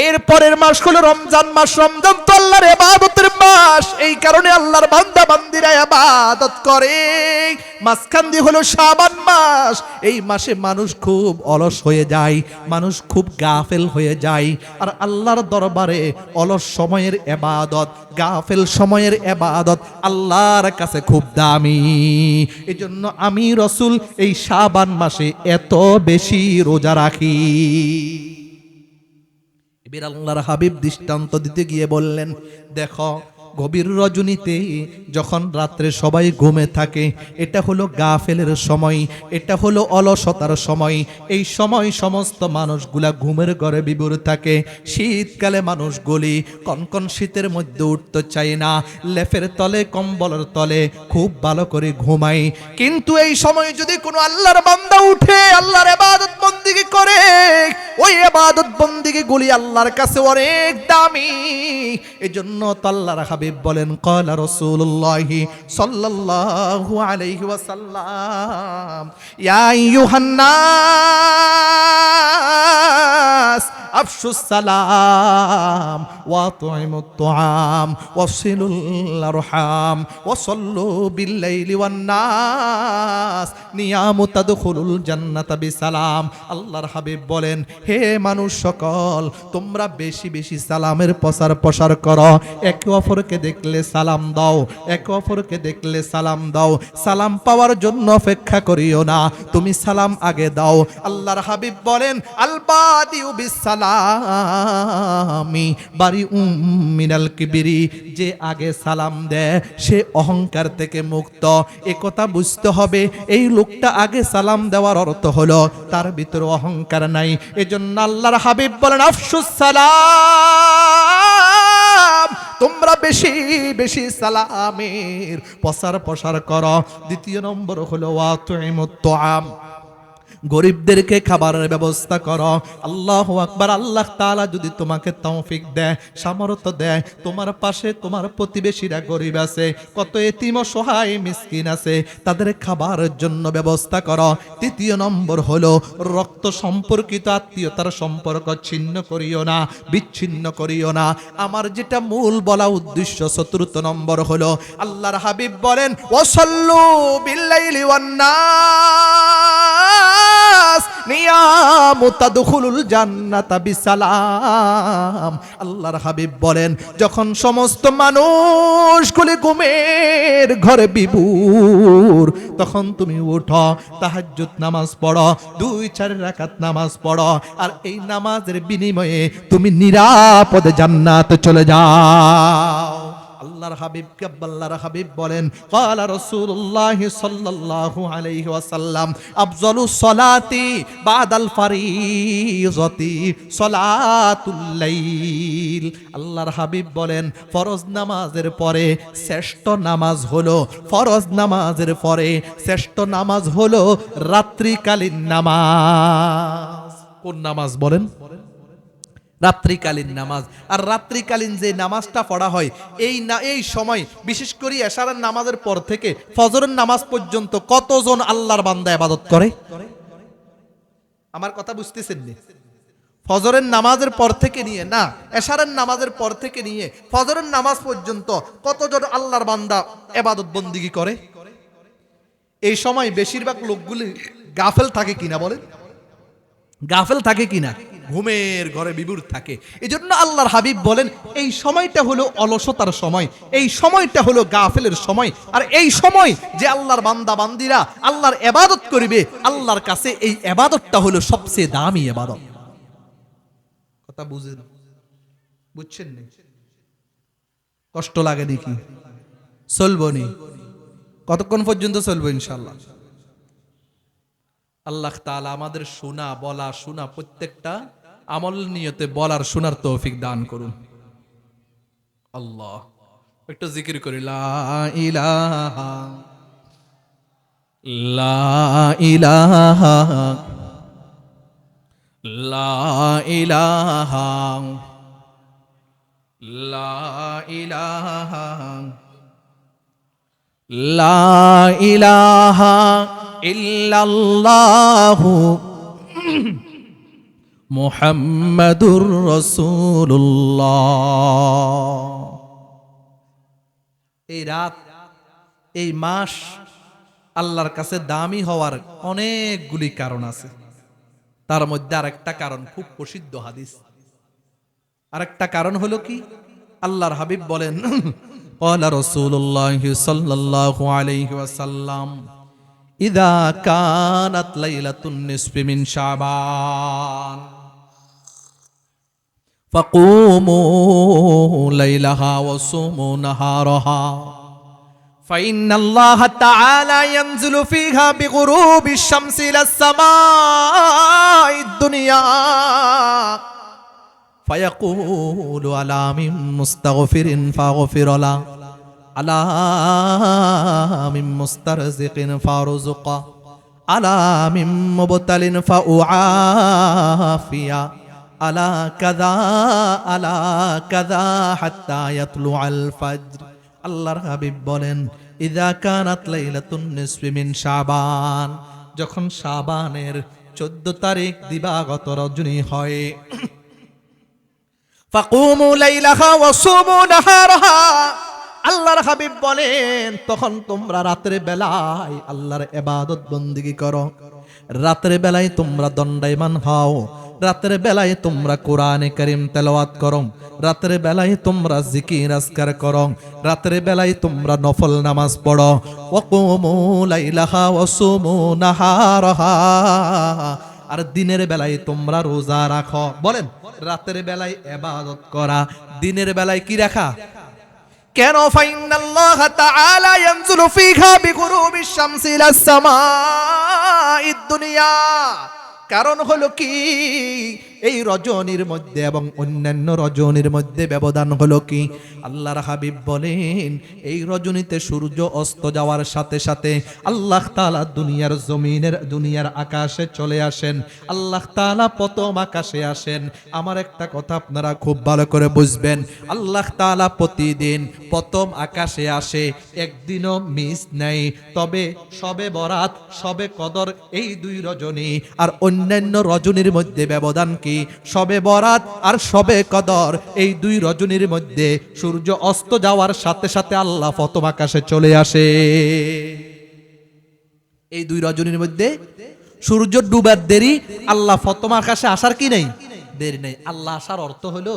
এর পরের মাস হলো রমজান মাস। রমজান তো আল্লাহর ইবাদতের মাস, এই কারণে আল্লাহর বান্দা বান্দিরা ইবাদত করে। মাঝখান হলো শাবান মাস। এই মাসে মানুষ খুব অলস হয়ে যায়, মানুষ খুব গাফেল হয়ে যায়। আর আল্লাহর দরবারে অলস সময়ের ইবাদত, গাফেল সময়ের ইবাদত আল্লাহর কাছে খুব দামি। এজন্য আমি রাসূল এই শাবান মাসে এত বেশি রোজা রাখি। এবার আল্লাহর হাবিব দৃষ্টান্ত দিতে গিয়ে বললেন, দেখো গভীর রজনীতে যখন রাত্রে সবাই ঘুমে থাকে, এটা হলো গাফেলের সময়, এটা হলো অলসতার সময়। এই সময় সমস্ত মানুষগুলা ঘুমের ঘরে বিভোর থাকে। শীতকালে মানুষগুলি কনকন শীতের মধ্যে উঠতে চায় না, লেফের তলে কম্বলের তলে খুব ভালো করে ঘুমায়। কিন্তু এই সময় যদি কোনো আল্লাহর বান্দা উঠে আল্লাহর ইবাদত বন্দেগী করে, ওই ইবাদত বন্দেগী গুলি আল্লাহর কাছে অনেক দামি। এজন্য তো আল্লাহর হাবিব বলেন, ক্বালা রাসূলুল্লাহি সাল্লাল্লাহু আলাইহি ওয়াসাল্লাম, ইয়া আইয়ুহান নাস আফশুস সালাম ওয়া তুইমুত তুআম ওয়াসিলুল আরহাম ওয়া সাল্লু বিল লাইলি ওয়ান নাস নিয়ামু তাদখুলুল জান্নাতা বিসালাম। আল্লাহর হাবিব বলেন, হে মানুষ সকল, তোমরা বেশি বেশি সালামের প্রসার করো। একে অপরকে দেখলে সালাম দাও, একে অপরকে দেখলে সালাম দাও। সালাম পাওয়ার জন্য অপেক্ষা করিও না, তুমি সালাম আগে দাও। আল্লাহর হাবিব বলেন, আল বাদিউ বিসসালামি বারিউম মিনাল কিবরি, যে আগে সালাম দেয় সে অহংকার থেকে মুক্ত। একথা বুঝতে হবে, এই লোকটা আগে সালাম দেওয়ার অর্থ হলো তার ভিতরে অহংকার নাই। এজন্য আল্লাহর হাবিব বলেন, আফশুস সালাম, তোমরা বেশি বেশি সালামের প্রসার করো। দ্বিতীয় নম্বর হলো ওয়া তুইমুত তুআম, গরিবদেরকে খাবারের ব্যবস্থা করো। আল্লাহু আকবার। আল্লাহ তাআলা যদি তোমাকে তৌফিক দেয়, সামর্থ্য দেয়, তোমার পাশে তোমার প্রতিবেশীরা গরিব আছে, কত এতিম ও সহায় মিসকিন আছে, তাদের খাবারের জন্য ব্যবস্থা করো। তৃতীয় নম্বর হলো রক্ত সম্পর্কিত আত্মীয়তার সম্পর্ক ছিন্ন করিও না, বিচ্ছিন্ন করিও না। আমার যেটা মূল বলা উদ্দেশ্য, চতুর্থ নম্বর হলো আল্লাহর হাবিব বলেন, ওয়াসাল্লু বিল্লাইলি ওয়ান নাস নিয়ামু তাদখুলুল জান্নাতা বিসালাম। আল্লাহর হাবিব বলেন, যখন সমস্ত মানুষগুলি ঘুমের ঘরে বিভোর, তখন তুমি উঠো, তাহাজ্জুদ নামাজ পড়ো, 2-4 রাকাত নামাজ পড়ো, আর এই নামাজের বিনিময়ে তুমি নিরাপদে জান্নাতে চলে যাও। আল্লাহর হাবিব বলেন, ক্বালা রাসূলুল্লাহি সাল্লাল্লাহু আলাইহি ওয়াসাল্লাম, আফযালুস সালাতি বাদাল ফারিযাতি সালাতুল লাইল। আল্লাহর হাবিব বলেন, ফরজ নামাজের পরে শ্রেষ্ঠ নামাজ হলো, ফরজ নামাজের পরে শ্রেষ্ঠ নামাজ হলো রাত্রিকালীন নামাজ। কোন নামাজ বলেন? রাত্রিকালীন নামাজ। আর রাত্রিকালীন যে নামাজটা পড়া হয়, এই সময় বিশেষ করে এশারের নামাজের পর থেকে ফজরের নামাজ পর্যন্ত কতজন আল্লাহর বান্দা ইবাদত করে? আমার কথা বুঝতেছেন নি? ফজরের নামাজের পর থেকে নিয়ে না, এশারের নামাজের পর থেকে নিয়ে ফজরের নামাজ পর্যন্ত কতজন আল্লাহর বান্দা ইবাদত বন্দিগি করে। এই সময় বেশিরভাগ লোকগুলি গাফেল থাকে কিনা বলেন? গাফেল থাকে কিনা? ঘুমের ঘরে বিভোর থাকে। এজন্য আল্লাহর হাবিব বলেন এই সময়টা হলো অলসতার সময়, এই সময়টা হলো গাফেলের সময়। আর এই সময় যে আল্লাহর বান্দা বান্দিরা আল্লাহর ইবাদত করবে, আল্লাহর কাছে এই ইবাদতটা হলো সবচেয়ে দামি ইবাদত। কথা বুঝেন? বুঝছেন না? কষ্ট লাগে নাকি? চলবো নি? কতক্ষণ পর্যন্ত চলবো ইনশাআল্লাহ? আল্লাহ তাআলা আমাদের শোনা বলা শোনা প্রত্যেকটা আমল নিয়তে বলার শোনার তৌফিক দান করুন। আল্লাহ, একটু জিকির করি, লা ইলাহা লা ইলাহা লা ইলাহা লা ইলাহা লা ইলাহা ইল্লাল্লাহু মুহাম্মাদুর রাসূলুল্লাহ। এই রাত, এই মাস আল্লাহর কাছে দামি হওয়ার অনেকগুলি কারণ আছে। তার মধ্যে আরেকটা কারণ খুব প্রসিদ্ধ হাদিস। আরেকটা কারণ হলো কি? আল্লাহর হাবিব বলেন ক্বালা রাসূলুল্লাহ সাল্লাল্লাহু আলাইহি ওয়াসাল্লাম ইযা কানাত লাইলাতুন নিসফি মিন শাবান ফাকুমু লাইলাহা ওয়া সুমু নাহারাহা ফাইন্নাল্লাহা তাআলা ইয়ানজিলু ফীহা বিগুরুবিশ শামসি ইলাস সামাঈদ দুনিয়া ফায়াকুলু আলা মিন মুস্তাগফিরিন ফাগফির লা আলা মিন মুস্তারজিকিন ফারযুকা আলা মিন মুবতালিন ফাউআফিয়া আলা কাযা হাত্তা ইয়াতলু আল ফাজর। আল্লাহর হাবিব বলেন ইযা কানাত লাইলাতুন নিসফি মিন শাবান, যখন শাবানের 14 তারিখ দিবাগত রজনী হয়, ফাকুমু লাইলাহা ওয়া সুমু নাহারাহা, আল্লাহর হাবিব বলেন তখন তোমরা রাতের বেলায় আল্লাহর ইবাদত বন্দেগী করো, রাতের বেলায় তোমরা দণ্ডায়মান হও, রাতের বেলায় তোমরা কোরআনে কারীম তেলাওয়াত করো, রাতের বেলায় তোমরা জিকির আজকার করো, রাতের বেলায় তোমরা নফল নামাজ পড়ো। ওয়াকুমু লাইলাহা ওয়া সুমু নাহারাহা, আর দিনের বেলায় তোমরা রোজা রাখো। বলেন রাতের বেলায় ইবাদত করা, দিনের বেলায় কি রাখা? কেন? ফাইন্নাল্লাহা তাআলা ইয়ানজিলু ফীহা বিগুরুবিশ শামসি ইলাস সামাঈদ দুনিয়া। কারণ হলো কি? এই রজনীর মধ্যে এবং অন্যান্য রজনীর মধ্যে ব্যবধান হলো কি? আল্লাহর হাবিব বলেন এই রজনীতে সূর্য অস্ত যাওয়ার সাথে সাথে আল্লাহ তাআলা দুনিয়ার জমিনের দুনিয়ার আকাশে চলে আসেন, আল্লাহ তাআলা প্রথম আকাশে আসেন। আমার একটা কথা আপনারা খুব ভালো করে বুঝবেন, আল্লাহ তাআলা প্রতিদিন প্রথম আকাশে আসে, একদিনও মিস নাই। তবে শবে বরাত, শবে কদর, এই দুই রজনী আর অন্যান্য রজনীর মধ্যে ব্যবধান কি? শবে বরাত আর শবে কদর, এই দুই রজনীর মধ্যে সূর্য অস্ত যাওয়ার সাথে সাথে আল্লাহ প্রথম আকাশে চলে আসে। এই দুই রজনীর মধ্যে সূর্য ডুবার দেরি, আল্লাহ প্রথম আকাশে আসার কি নেই? দেরি নেই। আল্লাহ আসার অর্থ হলো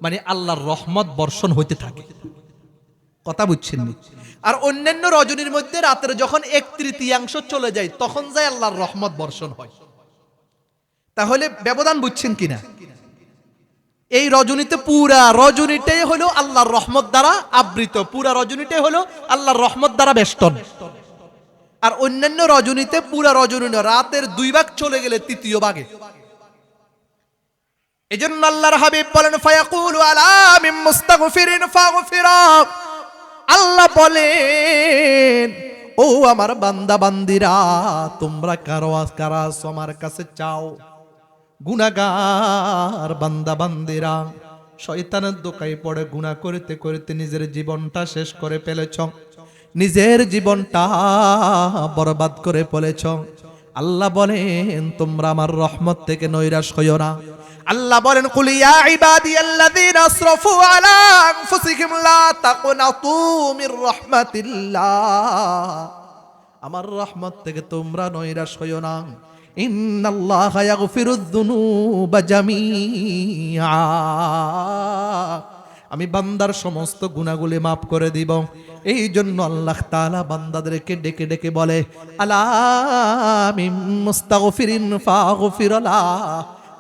মানে আল্লাহর রহমত বর্ষণ হইতে থাকে। কথা বুঝছেন? আর অন্যান্য রজনীর মধ্যে রাতের যখন 1/3 চলে যায় তখন যায় আল্লাহর রহমত বর্ষণ হয়। তাহলে ব্যবধান বুঝছেন কিনা? এই রজনীতে পুরা রজনীটাই হলো আল্লাহর রহমত দ্বারা আবৃত, পুরা রজনীটাই হলো আল্লাহর রহমত দ্বারা বেষ্টন। আর অন্যান্য রজনীতে পুরা রজনী রাতের 2 ভাগ চলে গেলে 3য় ভাগে। এজন্য আল্লাহর হাবিব বলেন ফায়াকুলু আলা মিন মুস্তাগফিরিন ফাগফিরা, আল্লাহ বলেন ও আমার বান্দা বান্দিরা তোমরা কারা আমার কাছে চাও। গুনাহগার বান্দা বান্দিরা শয়তানের দোকায় পড়ে গুনাহ করতে করতে নিজের জীবনটা শেষ করে ফেলেছ, নিজের জীবনটা বরবাদ করে ফেলেছ। আল্লাহ বলেন তোমরা আমার রহমত থেকে নৈরাশ হইও না। আল্লাহ বলেন কুল ইয়া ইবাদিয়াল্লাযীনা আসরাফু আলা আনফুসিহিম লা তাকনাতু মির রাহমাতিল্লাহ, আমার রহমত থেকে তোমরা নৈরাশ হইও না। ইন্নাল্লাহা ইয়াগফিরুয যুনুবা জামিআ, আমি বান্দার সমস্ত গুনাহগুলি মাফ করে দিব। এই জন্য আল্লাহ তাআলা বান্দাদেরকে ডেকে ডেকে বলে আলা মিন মুস্তাগফিরিন ফাগফিরলাহ,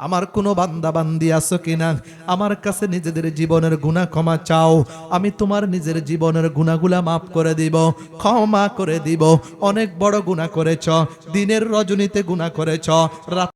আমার কোনো বান্দা বান্দি আছো কিনা আমার কাছে নিজেদের জীবনের গুনাহ ক্ষমা চাও, আমি তোমার নিজের জীবনের গুনাহগুলা মাফ করে দিব, ক্ষমা করে দিব। অনেক বড় গুনাহ করেছ, দিনের রজনীতে গুনাহ করেছ, রাত